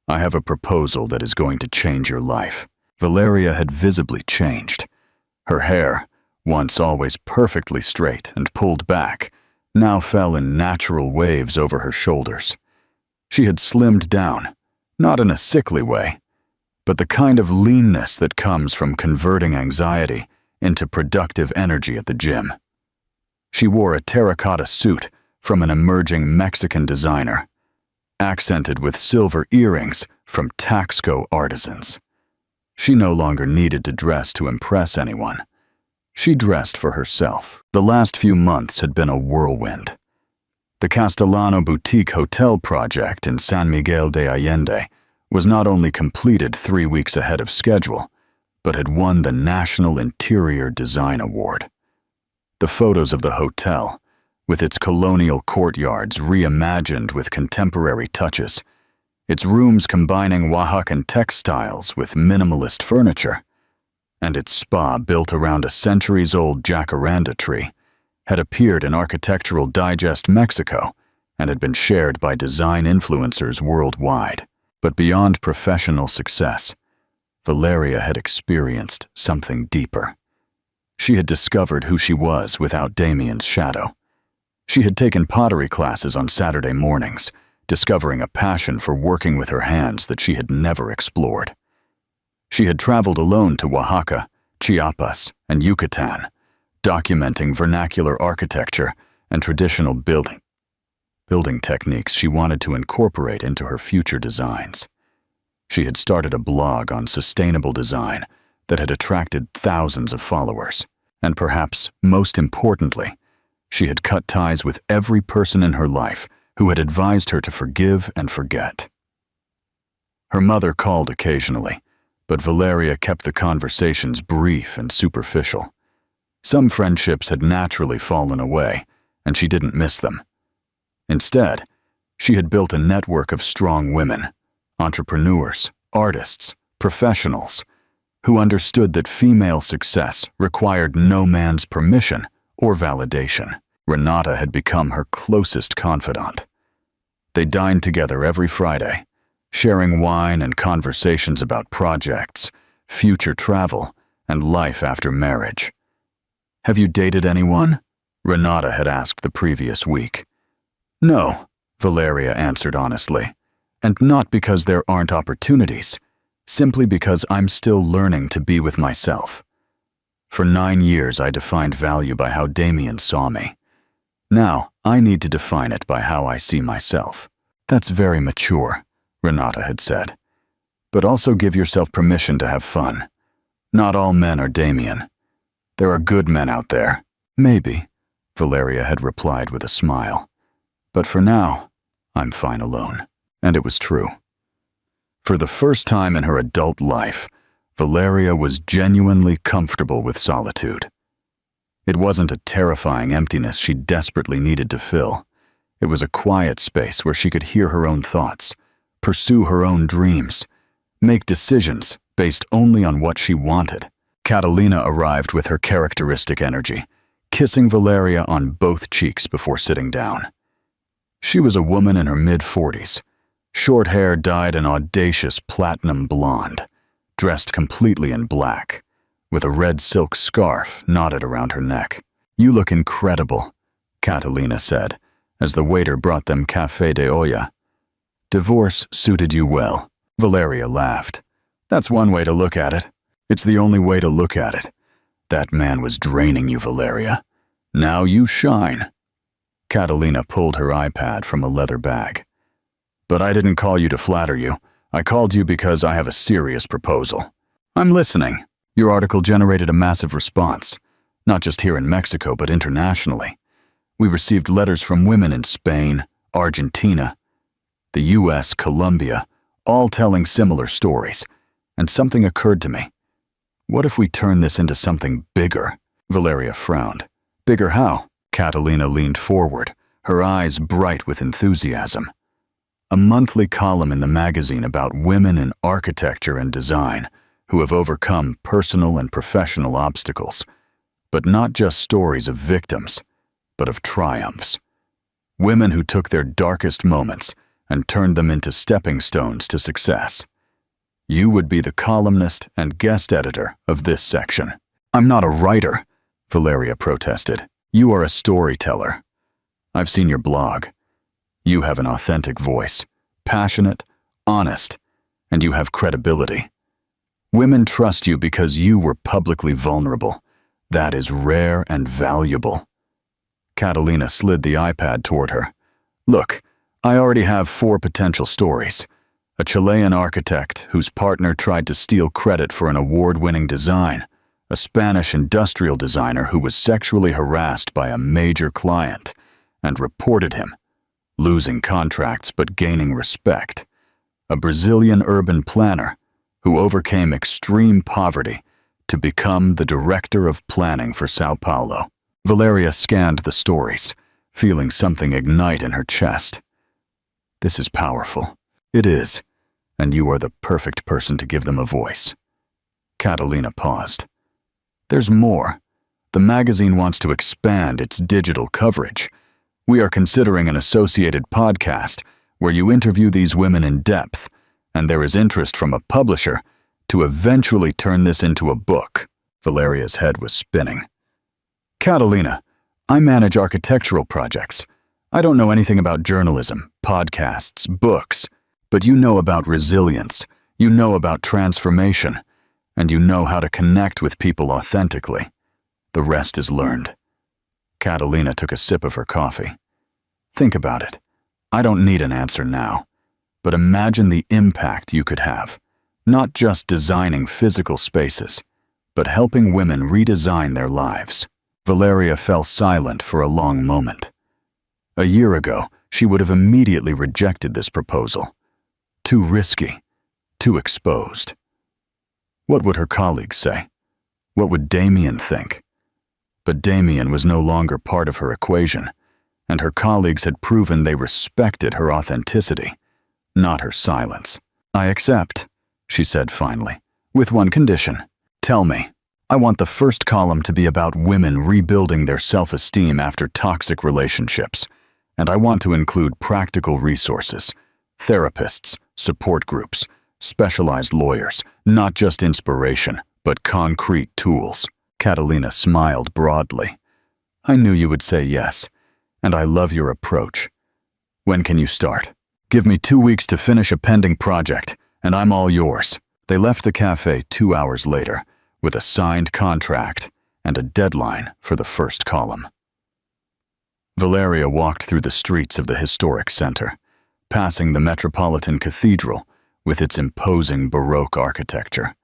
Speaker 1: "I have a proposal that is going to change your life." Valeria had visibly changed. Her hair, once always perfectly straight and pulled back, now fell in natural waves over her shoulders. She had slimmed down, not in a sickly way, but the kind of leanness that comes from converting anxiety into productive energy at the gym. She wore a terracotta suit from an emerging Mexican designer, accented with silver earrings from Taxco artisans. She no longer needed to dress to impress anyone. She dressed for herself. The last few months had been a whirlwind. The Castellano Boutique Hotel project in San Miguel de Allende was not only completed 3 weeks ahead of schedule, but had won the National Interior Design Award. The photos of the hotel, with its colonial courtyards reimagined with contemporary touches, its rooms combining Oaxacan textiles with minimalist furniture, and its spa built around a centuries-old jacaranda tree, had appeared in Architectural Digest Mexico and had been shared by design influencers worldwide. But beyond professional success, Valeria had experienced something deeper. She had discovered who she was without Damien's shadow. She had taken pottery classes on Saturday mornings, discovering a passion for working with her hands that she had never explored. She had traveled alone to Oaxaca, Chiapas, and Yucatan, documenting vernacular architecture and traditional building techniques she wanted to incorporate into her future designs. She had started a blog on sustainable design that had attracted thousands of followers, and perhaps most importantly, she had cut ties with every person in her life who had advised her to forgive and forget. Her mother called occasionally, but Valeria kept the conversations brief and superficial. Some friendships had naturally fallen away, and she didn't miss them. Instead, she had built a network of strong women, entrepreneurs, artists, professionals, who understood that female success required no man's permission or validation. Renata had become her closest confidant. They dined together every Friday, sharing wine and conversations about projects, future travel, and life after marriage. "Have you dated anyone?" Renata had asked the previous week. "No," Valeria answered honestly, "and not because there aren't opportunities, simply because I'm still learning to be with myself. For 9 years I defined value by how Damien saw me. Now I need to define it by how I see myself." "That's very mature," Renata had said. "But also give yourself permission to have fun. Not all men are Damien. There are good men out there." "Maybe," Valeria had replied with a smile. "But for now, I'm fine alone." And it was true. For the first time in her adult life, Valeria was genuinely comfortable with solitude. It wasn't a terrifying emptiness she desperately needed to fill. It was a quiet space where she could hear her own thoughts, pursue her own dreams, make decisions based only on what she wanted. Catalina arrived with her characteristic energy, kissing Valeria on both cheeks before sitting down. She was a woman in her mid-40s, short hair dyed an audacious platinum blonde, dressed completely in black, with a red silk scarf knotted around her neck. "You look incredible," Catalina said, as the waiter brought them café de olla. "Divorce suited you well." Valeria laughed. "That's one way to look at it. It's the only way to look at it. That man was draining you, Valeria. Now you shine." Catalina pulled her iPad from a leather bag. "But I didn't call you to flatter you. I called you because I have a serious proposal." "I'm listening." "Your article generated a massive response, not just here in Mexico, but internationally. We received letters from women in Spain, Argentina, the US, Colombia, all telling similar stories, and something occurred to me. What if we turn this into something bigger?" Valeria frowned. Bigger how? Catalina leaned forward, her eyes bright with enthusiasm. A monthly column in the magazine about women in architecture and design who have overcome personal and professional obstacles, but not just stories of victims, but of triumphs. Women who took their darkest moments and turned them into stepping stones to success. You would be the columnist and guest editor of this section. I'm not a writer, Valeria protested. You are a storyteller. I've seen your blog. You have an authentic voice, passionate, honest, and you have credibility. Women trust you because you were publicly vulnerable. That is rare and valuable. Catalina slid the iPad toward her. Look, I already have 4 potential stories. A Chilean architect whose partner tried to steal credit for an award-winning design. A Spanish industrial designer who was sexually harassed by a major client and reported him, losing contracts but gaining respect. A Brazilian urban planner who overcame extreme poverty to become the director of planning for Sao Paulo. Valeria scanned the stories, feeling something ignite in her chest. This is powerful. It is, and you are the perfect person to give them a voice. Catalina paused. There's more. The magazine wants to expand its digital coverage. We are considering an associated podcast where you interview these women in depth, and there is interest from a publisher to eventually turn this into a book. Valeria's head was spinning. Catalina, I manage architectural projects. I don't know anything about journalism, podcasts, books, but you know about resilience, you know about transformation, and you know how to connect with people authentically. The rest is learned. Catalina took a sip of her coffee. Think about it. I don't need an answer now, but imagine the impact you could have, not just designing physical spaces, but helping women redesign their lives. Valeria fell silent for a long moment. A year ago, she would have immediately rejected this proposal. Too risky, too exposed. What would her colleagues say? What would Damien think? But Damien was no longer part of her equation, and her colleagues had proven they respected her authenticity, not her silence. I accept, she said finally, with one condition. Tell me. I want the first column to be about women rebuilding their self-esteem after toxic relationships, and I want to include practical resources, therapists, support groups, specialized lawyers, not just inspiration, but concrete tools. Catalina smiled broadly. I knew you would say yes, and I love your approach. When can you start? Give me 2 weeks to finish a pending project, and I'm all yours. They left the cafe 2 hours later, with a signed contract and a deadline for the first column. Valeria walked through the streets of the historic center, passing the Metropolitan Cathedral with its imposing Baroque architecture,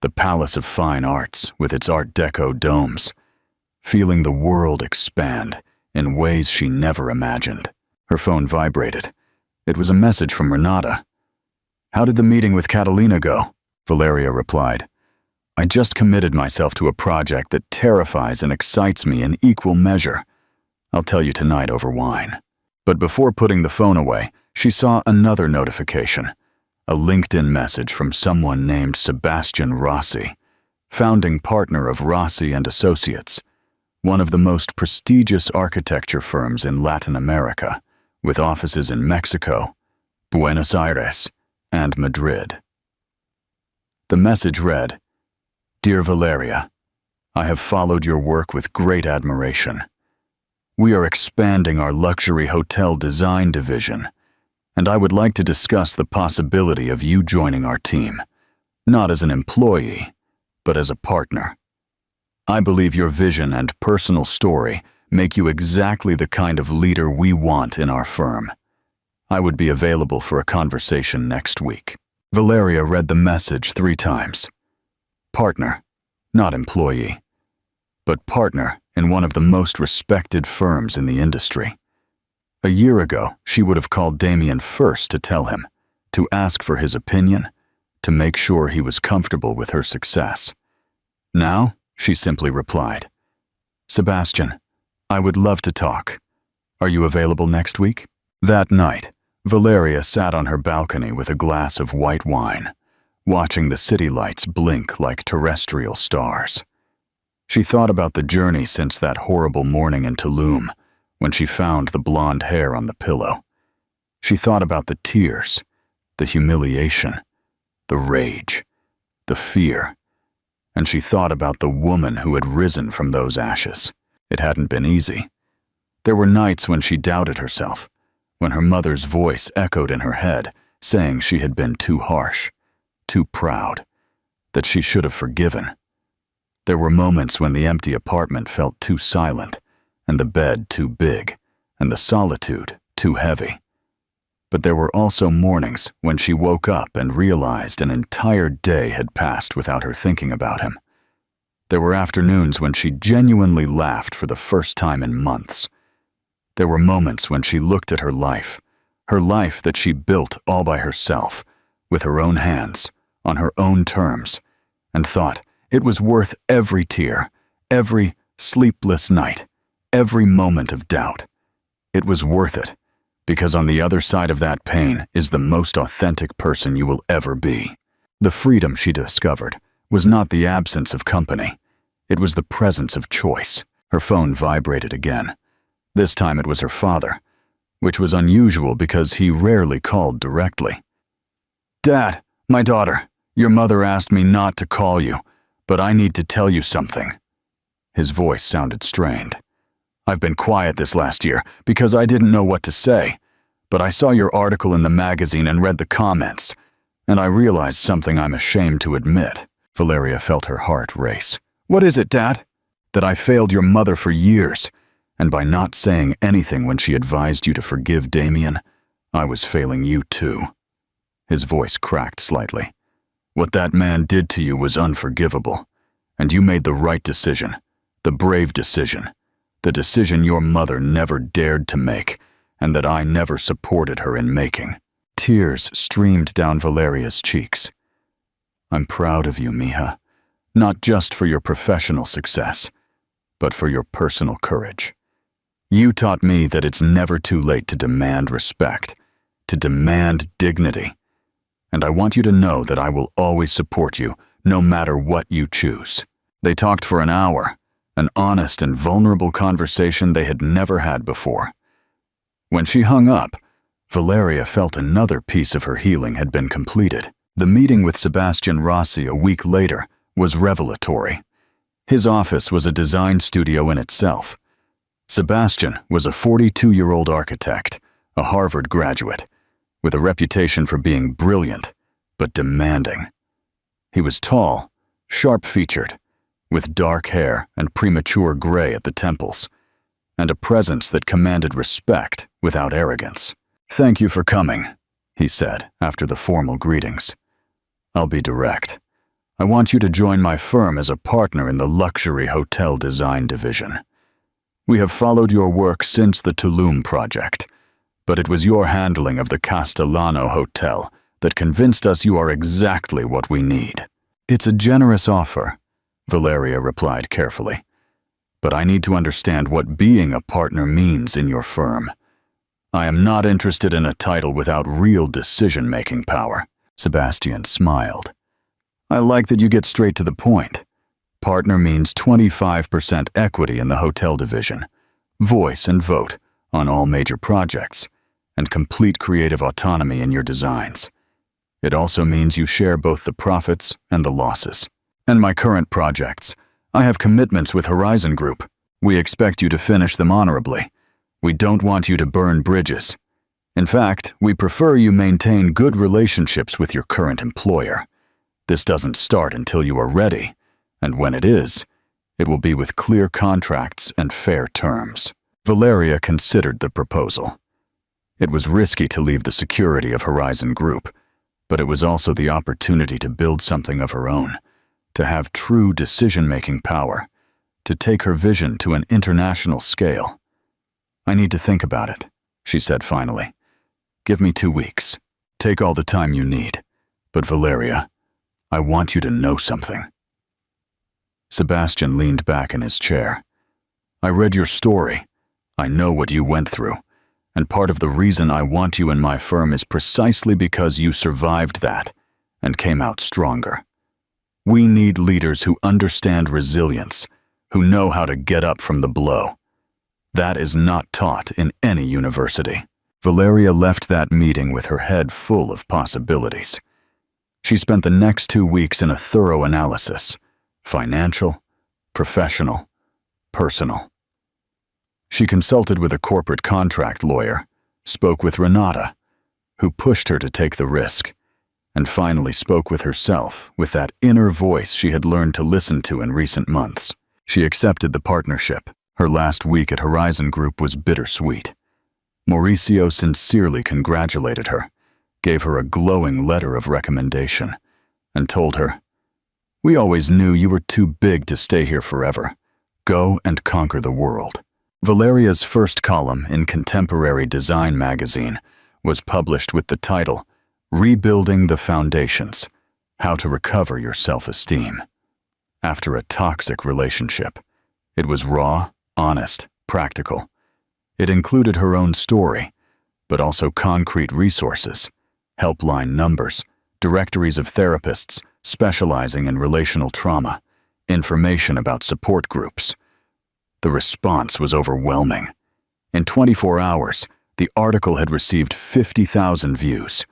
Speaker 1: the Palace of Fine Arts with its Art Deco domes, feeling the world expand in ways she never imagined. Her phone vibrated. It was a message from Renata. How did the meeting with Catalina go? Valeria replied. I just committed myself to a project that terrifies and excites me in equal measure. I'll tell you tonight over wine. But before putting the phone away, she saw another notification, a LinkedIn message from someone named Sebastian Rossi, founding partner of Rossi and Associates, one of the most prestigious architecture firms in Latin America, with offices in Mexico, Buenos Aires, and Madrid. The message read, Dear Valeria, I have followed your work with great admiration. We are expanding our luxury hotel design division, and I would like to discuss the possibility of you joining our team, not as an employee, but as a partner. I believe your vision and personal story make you exactly the kind of leader we want in our firm. I would be available for a conversation next week. Valeria read the message 3 times. Partner, not employee, but partner in one of the most respected firms in the industry. A year ago, she would have called Damien first to tell him, to ask for his opinion, to make sure he was comfortable with her success. Now, she simply replied, Sebastian, I would love to talk. Are you available next week? That night, Valeria sat on her balcony with a glass of white wine, watching the city lights blink like terrestrial stars. She thought about the journey since that horrible morning in Tulum, when she found the blonde hair on the pillow. She thought about the tears, the humiliation, the rage, the fear, and she thought about the woman who had risen from those ashes. It hadn't been easy. There were nights when she doubted herself, when her mother's voice echoed in her head, saying she had been too harsh, too proud, that she should have forgiven. There were moments when the empty apartment felt too silent, and the bed too big, and the solitude too heavy. But there were also mornings when she woke up and realized an entire day had passed without her thinking about him. There were afternoons when she genuinely laughed for the first time in months. There were moments when she looked at her life that she built all by herself, with her own hands, on her own terms, and thought it was worth every tear, every sleepless night, every moment of doubt. It was worth it, because on the other side of that pain is the most authentic person you will ever be. The freedom she discovered was not the absence of company. It was the presence of choice. Her phone vibrated again. This time it was her father, which was unusual because he rarely called directly. "Dad, my daughter, your mother asked me not to call you, but I need to tell you something." His voice sounded strained. "I've been quiet this last year because I didn't know what to say, but I saw your article in the magazine and read the comments, and I realized something I'm ashamed to admit." Valeria felt her heart race. "What is it, Dad?" "That I failed your mother for years, and by not saying anything when she advised you to forgive Damien, I was failing you too." His voice cracked slightly. "What that man did to you was unforgivable, and you made the right decision, the brave decision, the decision your mother never dared to make, and that I never supported her in making." Tears streamed down Valeria's cheeks. "I'm proud of you, Mija, not just for your professional success, but for your personal courage. You taught me that it's never too late to demand respect, to demand dignity, and I want you to know that I will always support you, no matter what you choose." They talked for an hour, an honest and vulnerable conversation they had never had before. When she hung up, Valeria felt another piece of her healing had been completed. The meeting with Sebastian Rossi a week later was revelatory. His office was a design studio in itself. Sebastian was a 42-year-old architect, a Harvard graduate, with a reputation for being brilliant, but demanding. He was tall, sharp-featured, with dark hair and premature gray at the temples, and a presence that commanded respect without arrogance. "Thank you for coming," he said after the formal greetings. "I'll be direct. I want you to join my firm as a partner in the luxury hotel design division. We have followed your work since the Tulum project, but it was your handling of the Castellano Hotel that convinced us you are exactly what we need." "It's a generous offer," Valeria replied carefully, "but I need to understand what being a partner means in your firm. I am not interested in a title without real decision-making power." Sebastian smiled. "I like that you get straight to the point. Partner means 25% equity in the hotel division, voice and vote on all major projects, and complete creative autonomy in your designs. It also means you share both the profits and the losses. And my current projects, I have commitments with Horizon Group. We expect you to finish them honorably. We don't want you to burn bridges. In fact, we prefer you maintain good relationships with your current employer. This doesn't start until you are ready, and when it is, it will be with clear contracts and fair terms." Valeria considered the proposal. It was risky to leave the security of Horizon Group, but it was also the opportunity to build something of her own, to have true decision-making power, to take her vision to an international scale. "I need to think about it," she said finally. "Give me 2 weeks. Take all the time you need. But Valeria, I want you to know something." Sebastian leaned back in his chair. I read your story. I know what you went through. And part of the reason I want you in my firm is precisely because you survived that and came out stronger. We need leaders who understand resilience, who know how to get up from the blow. That is not taught in any university. Valeria left that meeting with her head full of possibilities. She spent the next 2 weeks in a thorough analysis: financial, professional, personal. She consulted with a corporate contract lawyer, spoke with Renata, who pushed her to take the risk, and finally spoke with herself, with that inner voice she had learned to listen to in recent months. She accepted the partnership. Her last week at Horizon Group was bittersweet. Mauricio sincerely congratulated her, gave her a glowing letter of recommendation, and told her, "We always knew you were too big to stay here forever. Go and conquer the world." Valeria's first column in Contemporary Design magazine was published with the title, "Rebuilding the Foundations: How to Recover Your Self-Esteem." After a toxic relationship, it was raw, honest, practical. It included her own story, but also concrete resources, helpline numbers, directories of therapists specializing in relational trauma, information about support groups. The response was overwhelming. In 24 hours, the article had received 50,000 views.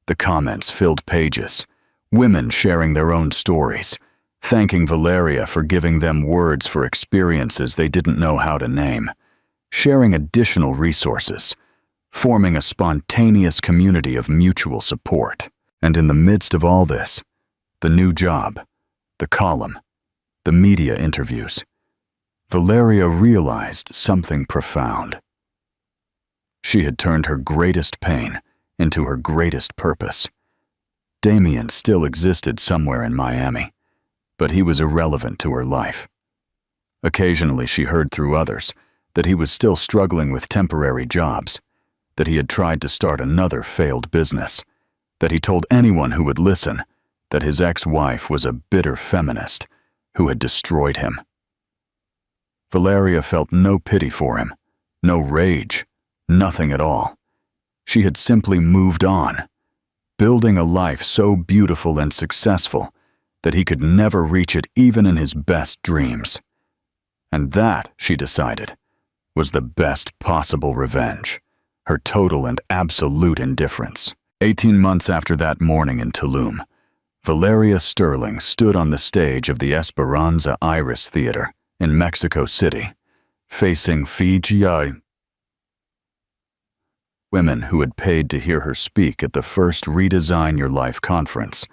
Speaker 1: The comments filled pages, women sharing their own stories, thanking Valeria for giving them words for experiences they didn't know how to name, sharing additional resources, forming a spontaneous community of mutual support. And in the midst of all this, the new job, the column, the media interviews, Valeria realized something profound. She had turned her greatest pain into her greatest purpose. Damien still existed somewhere in Miami, but he was irrelevant to her life. Occasionally she heard through others that he was still struggling with temporary jobs, that he had tried to start another failed business, that he told anyone who would listen that his ex-wife was a bitter feminist who had destroyed him. Valeria felt no pity for him, no rage, nothing at all. She had simply moved on, building a life so beautiful and successful that he could never reach it even in his best dreams. And that, she decided, was the best possible revenge, her total and absolute indifference. 18 months after that morning in Tulum, Valeria Sterling stood on the stage of the Esperanza Iris Theater in Mexico City, facing Fiji women who had paid to hear her speak at the first Redesign Your Life conference,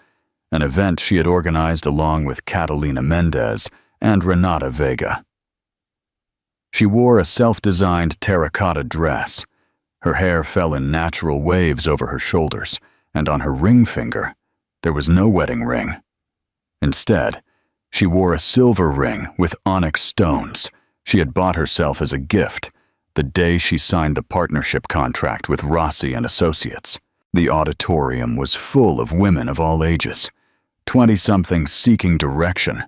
Speaker 1: an event she had organized along with Catalina Mendez and Renata Vega. She wore a self-designed terracotta dress. Her hair fell in natural waves over her shoulders, and on her ring finger, there was no wedding ring. Instead, she wore a silver ring with onyx stones she had bought herself as a gift the day she signed the partnership contract with Rossi and Associates. The auditorium was full of women of all ages, 20-somethings seeking direction,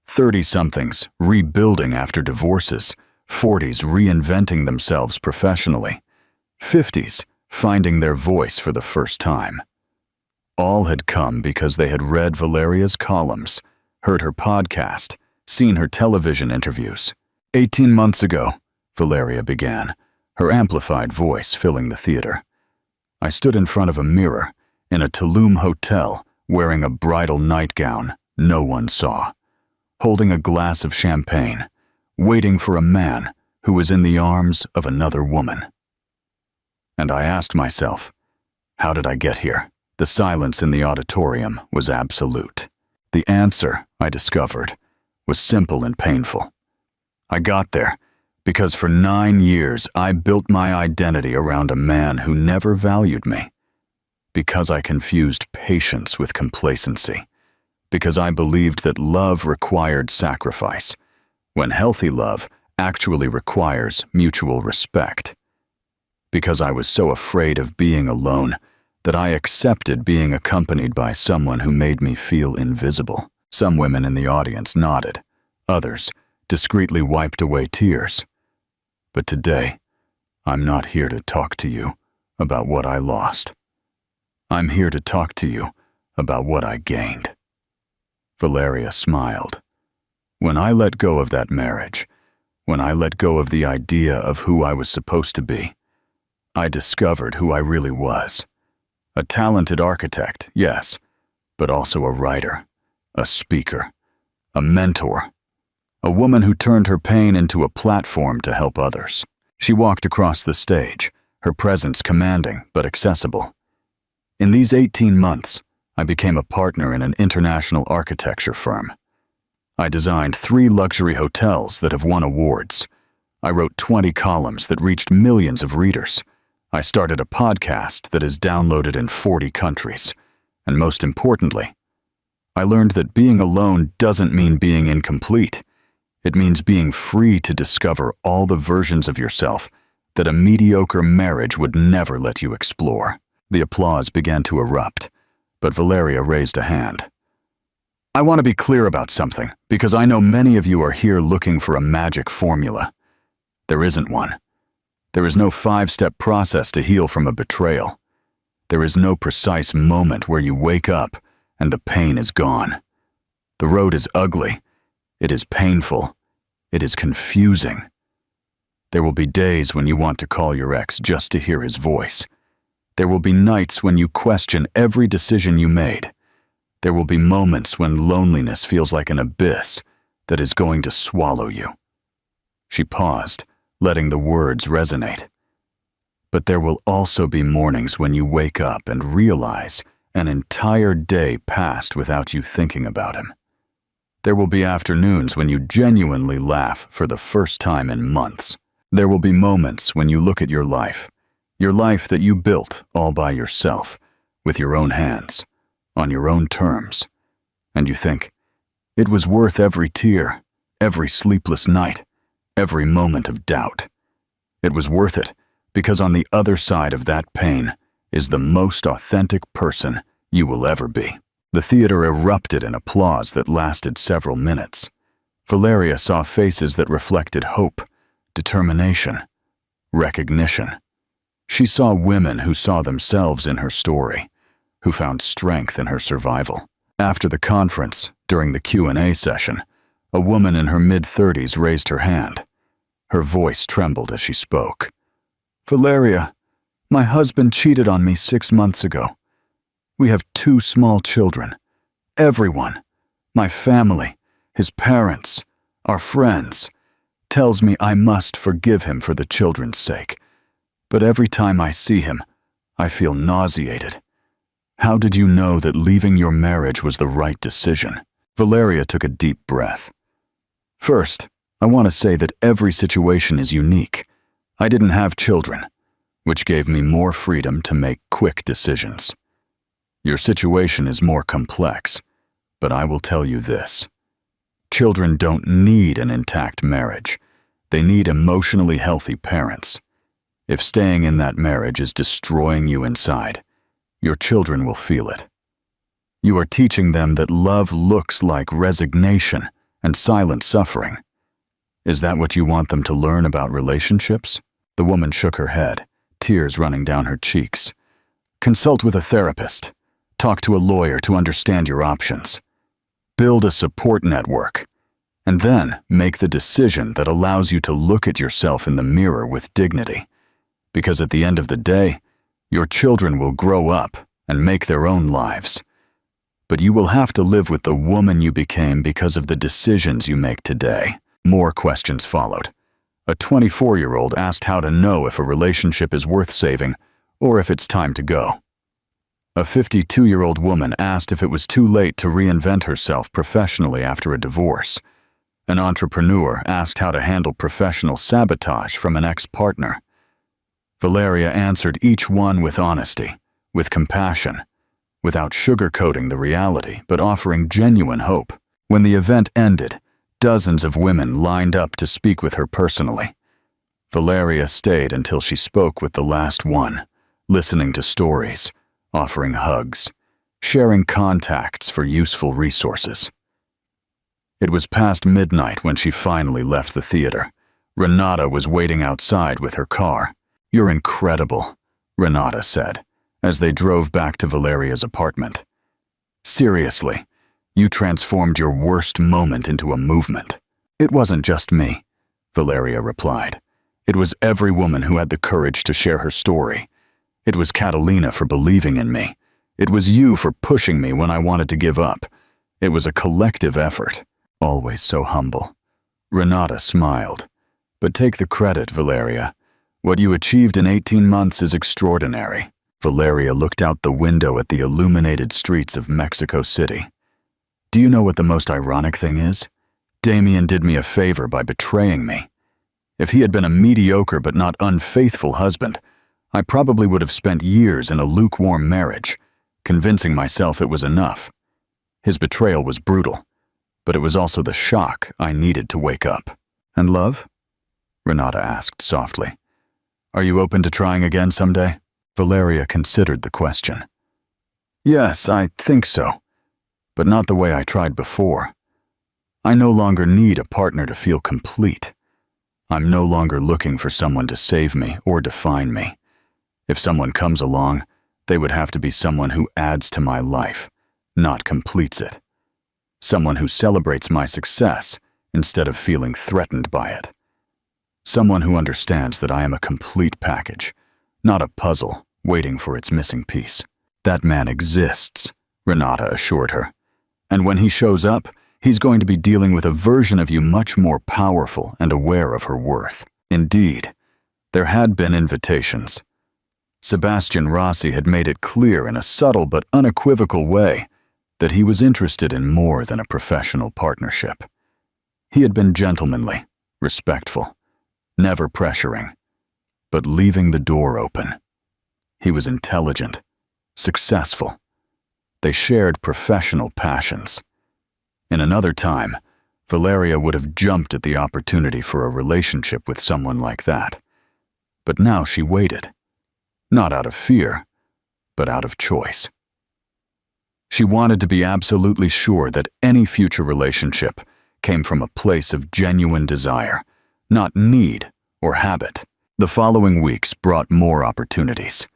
Speaker 1: 30-somethings rebuilding after divorces, 40s reinventing themselves professionally, 50s finding their voice for the first time. All had come because they had read Valeria's columns, heard her podcast, seen her television interviews. 18 months ago, Valeria began, her amplified voice filling the theater. I stood in front of a mirror in a Tulum hotel wearing a bridal nightgown no one saw, holding a glass of champagne, waiting for a man who was in the arms of another woman. And I asked myself, how did I get here? The silence in the auditorium was absolute. The answer, I discovered, was simple and painful. I got there because for 9 years I built my identity around a man who never valued me. Because I confused patience with complacency. Because I believed that love required sacrifice, when healthy love actually requires mutual respect. Because I was so afraid of being alone that I accepted being accompanied by someone who made me feel invisible. Some women in the audience nodded. Others, discreetly wiped away tears. But today, I'm not here to talk to you about what I lost. I'm here to talk to you about what I gained. Valeria smiled. When I let go of that marriage, when I let go of the idea of who I was supposed to be, I discovered who I really was. A talented architect, yes, but also a writer, a speaker, a mentor, a woman who turned her pain into a platform to help others. She walked across the stage, her presence commanding but accessible. In these 18 months, I became a partner in an international architecture firm. I designed 3 luxury hotels that have won awards. I wrote 20 columns that reached millions of readers. I started a podcast that is downloaded in 40 countries. And most importantly, I learned that being alone doesn't mean being incomplete. It means being free to discover all the versions of yourself that a mediocre marriage would never let you explore. The applause began to erupt, but Valeria raised a hand. I want to be clear about something, because I know many of you are here looking for a magic formula. There isn't one. There is no 5-step process to heal from a betrayal. There is no precise moment where you wake up and the pain is gone. The road is ugly. It is painful. It is confusing. There will be days when you want to call your ex just to hear his voice. There will be nights when you question every decision you made. There will be moments when loneliness feels like an abyss that is going to swallow you. She paused, letting the words resonate. But there will also be mornings when you wake up and realize an entire day passed without you thinking about him. There will be afternoons when you genuinely laugh for the first time in months. There will be moments when you look at your life that you built all by yourself, with your own hands, on your own terms, and you think, it was worth every tear, every sleepless night, every moment of doubt. It was worth it because on the other side of that pain is the most authentic person you will ever be. The theater erupted in applause that lasted several minutes. Valeria saw faces that reflected hope, determination, recognition. She saw women who saw themselves in her story, who found strength in her survival. After the conference, during the Q&A session, a woman in her mid-30s raised her hand. Her voice trembled as she spoke. Valeria, my husband cheated on me 6 months ago. We have 2 small children. Everyone, my family, his parents, our friends, tells me I must forgive him for the children's sake. But every time I see him, I feel nauseated. How did you know that leaving your marriage was the right decision? Valeria took a deep breath. First, I want to say that every situation is unique. I didn't have children, which gave me more freedom to make quick decisions. Your situation is more complex, but I will tell you this. Children don't need an intact marriage. They need emotionally healthy parents. If staying in that marriage is destroying you inside, your children will feel it. You are teaching them that love looks like resignation and silent suffering. Is that what you want them to learn about relationships? The woman shook her head, tears running down her cheeks. Consult with a therapist. Talk to a lawyer to understand your options. Build a support network. And then make the decision that allows you to look at yourself in the mirror with dignity. Because at the end of the day, your children will grow up and make their own lives. But you will have to live with the woman you became because of the decisions you make today. More questions followed. A 24-year-old asked how to know if a relationship is worth saving or if it's time to go. A 52-year-old woman asked if it was too late to reinvent herself professionally after a divorce. An entrepreneur asked how to handle professional sabotage from an ex-partner. Valeria answered each one with honesty, with compassion, without sugarcoating the reality, but offering genuine hope. When the event ended, dozens of women lined up to speak with her personally. Valeria stayed until she spoke with the last one, listening to stories, offering hugs, sharing contacts for useful resources. It was past midnight when she finally left the theater. Renata was waiting outside with her car. "You're incredible," Renata said, as they drove back to Valeria's apartment. "Seriously, you transformed your worst moment into a movement." "It wasn't just me," Valeria replied. "It was every woman who had the courage to share her story. It was Catalina for believing in me. It was you for pushing me when I wanted to give up. It was a collective effort." "Always so humble." Renata smiled. "But take the credit, Valeria. What you achieved in 18 months is extraordinary." Valeria looked out the window at the illuminated streets of Mexico City. "Do you know what the most ironic thing is? Damien did me a favor by betraying me. If he had been a mediocre but not unfaithful husband, I probably would have spent years in a lukewarm marriage, convincing myself it was enough. His betrayal was brutal, but it was also the shock I needed to wake up." "And love?" Renata asked softly. "Are you open to trying again someday?" Valeria considered the question. "Yes, I think so, but not the way I tried before. I no longer need a partner to feel complete. I'm no longer looking for someone to save me or define me. If someone comes along, they would have to be someone who adds to my life, not completes it. Someone who celebrates my success instead of feeling threatened by it. Someone who understands that I am a complete package, not a puzzle waiting for its missing piece." "That man exists," Renata assured her. "And when he shows up, he's going to be dealing with a version of you much more powerful and aware of her worth." Indeed, there had been invitations. Sebastian Rossi had made it clear in a subtle but unequivocal way that he was interested in more than a professional partnership. He had been gentlemanly, respectful, never pressuring, but leaving the door open. He was intelligent, successful. They shared professional passions. In another time, Valeria would have jumped at the opportunity for a relationship with someone like that. But now she waited, not out of fear, but out of choice. She wanted to be absolutely sure that any future relationship came from a place of genuine desire, not need or habit. The following weeks brought more opportunities.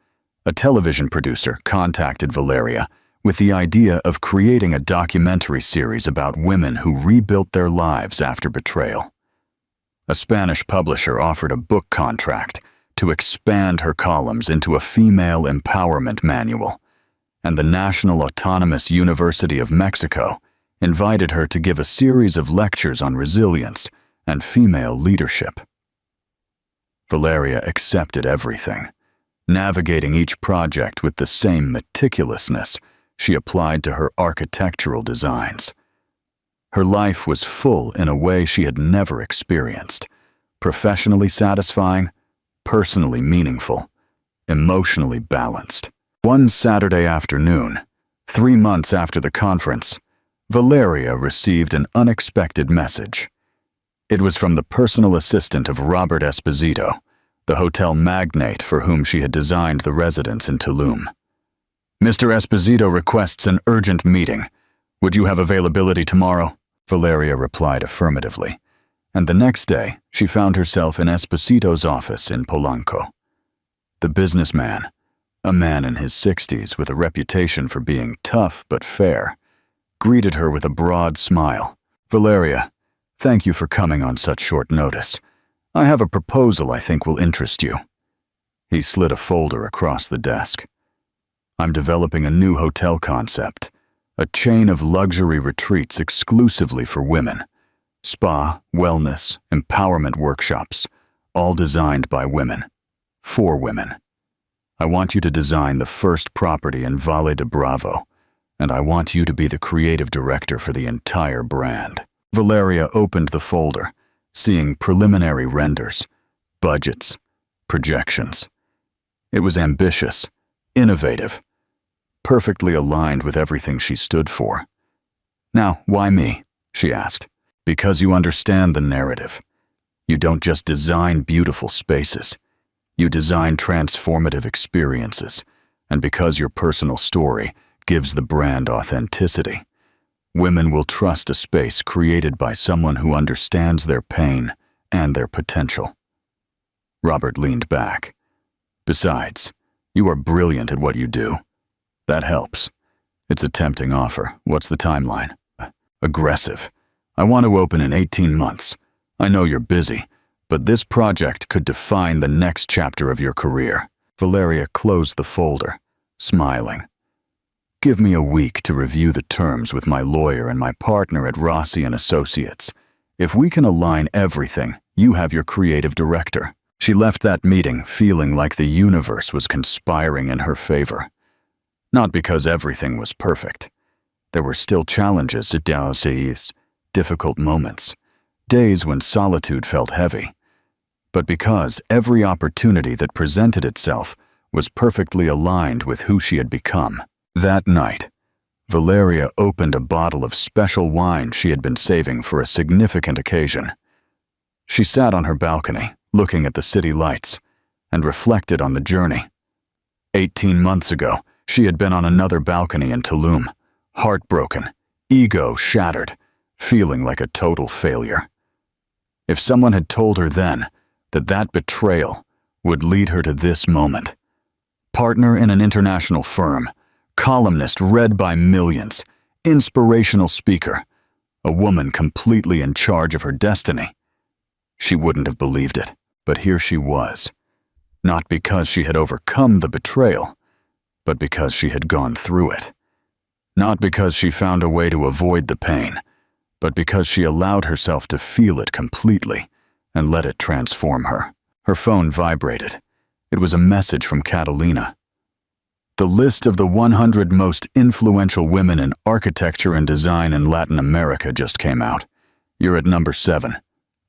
Speaker 1: A television producer contacted Valeria with the idea of creating a documentary series about women who rebuilt their lives after betrayal. A Spanish publisher offered a book contract to expand her columns into a female empowerment manual, and the National Autonomous University of Mexico invited her to give a series of lectures on resilience and female leadership. Valeria accepted everything, navigating each project with the same meticulousness she applied to her architectural designs. Her life was full in a way she had never experienced, professionally satisfying, personally meaningful, emotionally balanced. One Saturday afternoon, 3 months after the conference, Valeria received an unexpected message. It was from the personal assistant of Robert Esposito, the hotel magnate for whom she had designed the residence in Tulum. "Mr. Esposito requests an urgent meeting. Would you have availability tomorrow?" Valeria replied affirmatively, and the next day she found herself in Esposito's office in Polanco. The businessman, a man in his 60s with a reputation for being tough but fair, greeted her with a broad smile. "Valeria, thank you for coming on such short notice. I have a proposal I think will interest you." He slid a folder across the desk. "I'm developing a new hotel concept, a chain of luxury retreats exclusively for women. Spa, wellness, empowerment workshops, all designed by women, for women. I want you to design the first property in Valle de Bravo, and I want you to be the creative director for the entire brand." Valeria opened the folder, seeing preliminary renders, budgets, projections. It was ambitious, innovative, perfectly aligned with everything she stood for. "Now, why me?" she asked. "Because you understand the narrative. You don't just design beautiful spaces. You design transformative experiences, and because your personal story gives the brand authenticity. Women will trust a space created by someone who understands their pain and their potential. Robert leaned back. Besides, you are brilliant at what you do. That helps. It's a tempting offer. What's the timeline? Aggressive. I want to open in 18 months. I know you're busy, but this project could define the next chapter of your career. Valeria closed the folder, smiling. Give me a week to review the terms with my lawyer and my partner at Rossi & Associates. If we can align everything, you have your creative director. She left that meeting feeling like the universe was conspiring in her favor. Not because everything was perfect. There were still challenges at Dowse's, difficult moments, days when solitude felt heavy. But because every opportunity that presented itself was perfectly aligned with who she had become. That night, Valeria opened a bottle of special wine she had been saving for a significant occasion. She sat on her balcony, looking at the city lights, and reflected on the journey. 18 months ago, she had been on another balcony in Tulum, heartbroken, ego shattered, feeling like a total failure. If someone had told her then that that betrayal would lead her to this moment, partner in an international firm, columnist read by millions, inspirational speaker, a woman completely in charge of her destiny, she wouldn't have believed it. But here she was, not because she had overcome the betrayal, but because she had gone through it. Not because she found a way to avoid the pain, but because she allowed herself to feel it completely and let it transform her. Her phone vibrated. It was a message from Catalina. The list of the 100 most influential women in architecture and design in Latin America just came out. You're at number 7.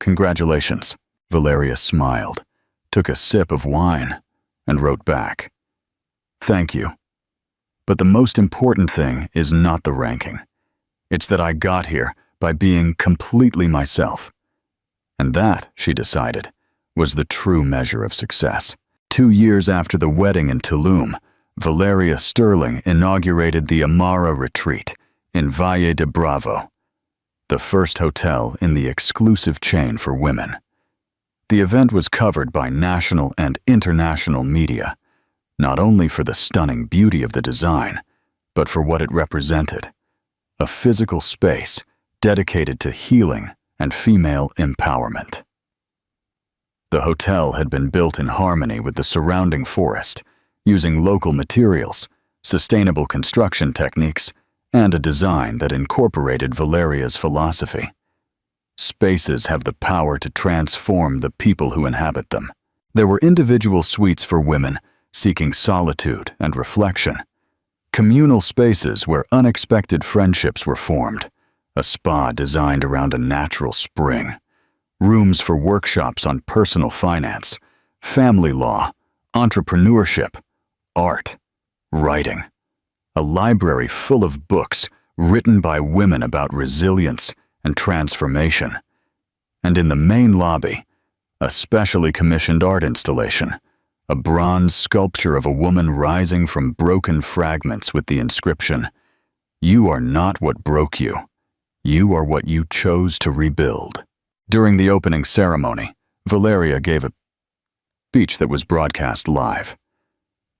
Speaker 1: Congratulations. Valeria smiled, took a sip of wine, and wrote back. Thank you. But the most important thing is not the ranking. It's that I got here by being completely myself. And that, she decided, was the true measure of success. 2 years after the wedding in Tulum, Valeria Sterling inaugurated the Amara Retreat in Valle de Bravo, the first hotel in the exclusive chain for women. The event was covered by national and international media, not only for the stunning beauty of the design, but for what it represented, a physical space dedicated to healing and female empowerment. The hotel had been built in harmony with the surrounding forest, using local materials, sustainable construction techniques, and a design that incorporated Valeria's philosophy. Spaces have the power to transform the people who inhabit them. There were individual suites for women seeking solitude and reflection, communal spaces where unexpected friendships were formed, a spa designed around a natural spring, rooms for workshops on personal finance, family law, entrepreneurship, art, writing, a library full of books written by women about resilience and transformation, and in the main lobby, a specially commissioned art installation, a bronze sculpture of a woman rising from broken fragments with the inscription, "You are not what broke you. You are what you chose to rebuild." During the opening ceremony, Valeria gave a speech that was broadcast live.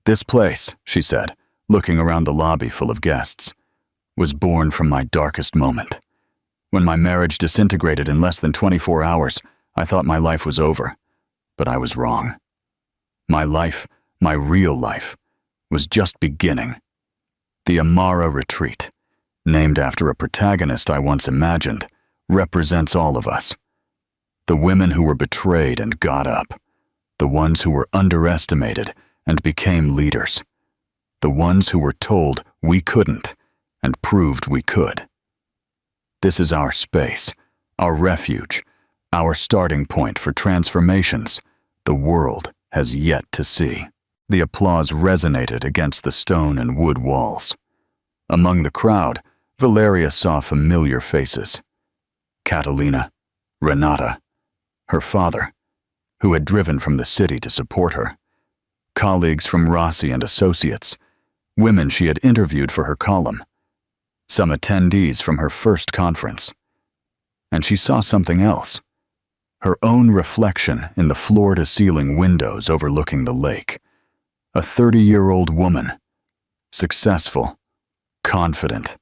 Speaker 1: "This place," she said, looking around the lobby full of guests, "was born from my darkest moment. When my marriage disintegrated in less than 24 hours, I thought my life was over, but I was wrong. My life, my real life, was just beginning. The Amara Retreat, named after a protagonist I once imagined, represents all of us. The women who were betrayed and got up, the ones who were underestimated and became leaders, the ones who were told we couldn't and proved we could. This is our space, our refuge, our starting point for transformations the world has yet to see." The applause resonated against the stone and wood walls. Among the crowd, Valeria saw familiar faces. Catalina, Renata, her father, who had driven from the city to support her, colleagues from Rossi and Associates, women she had interviewed for her column. some attendees from her first conference. And she saw something else. Her own reflection in the floor-to-ceiling windows overlooking the lake. A 30-year-old woman. Successful, confident,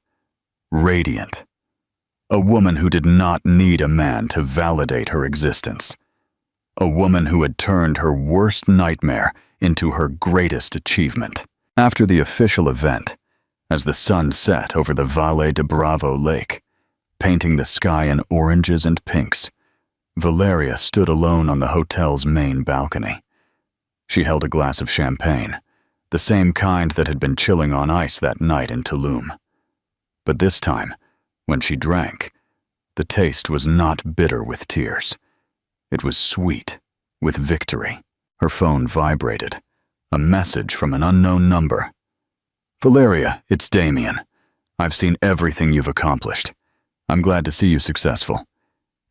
Speaker 1: radiant. A woman who did not need a man to validate her existence. A woman who had turned her worst nightmare into her greatest achievement. After the official event, as the sun set over the Valle de Bravo lake, painting the sky in oranges and pinks, Valeria stood alone on the hotel's main balcony. She held a glass of champagne, the same kind that had been chilling on ice that night in Tulum. But this time, when she drank, the taste was not bitter with tears. It was sweet with victory. Her phone vibrated. A message from an unknown number. "Valeria, it's Damien. I've seen everything you've accomplished. I'm glad to see you successful.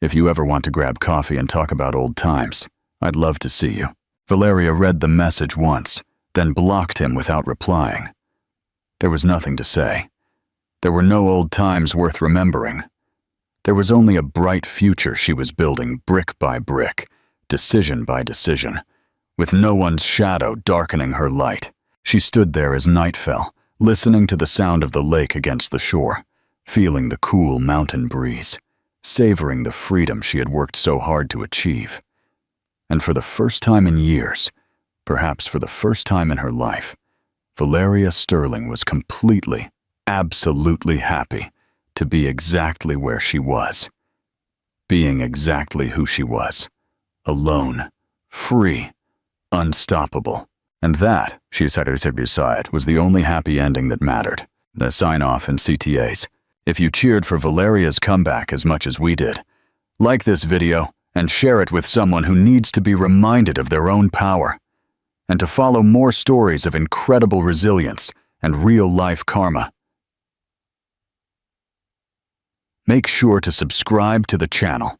Speaker 1: If you ever want to grab coffee and talk about old times, I'd love to see you." Valeria read the message once, then blocked him without replying. There was nothing to say. There were no old times worth remembering. There was only a bright future she was building brick by brick, decision by decision, with no one's shadow darkening her light. She stood there as night fell, listening to the sound of the lake against the shore, feeling the cool mountain breeze, savoring the freedom she had worked so hard to achieve. And for the first time in years, perhaps for the first time in her life, Valeria Sterling was completely, absolutely happy to be exactly where she was. Being exactly who she was. Alone, free, unstoppable. And that, she decided to decide, was the only happy ending that mattered. The sign-off and CTAs. If you cheered for Valeria's comeback as much as we did, like this video and share it with someone who needs to be reminded of their own power, and to follow more stories of incredible resilience and real-life karma. Make sure to subscribe to the channel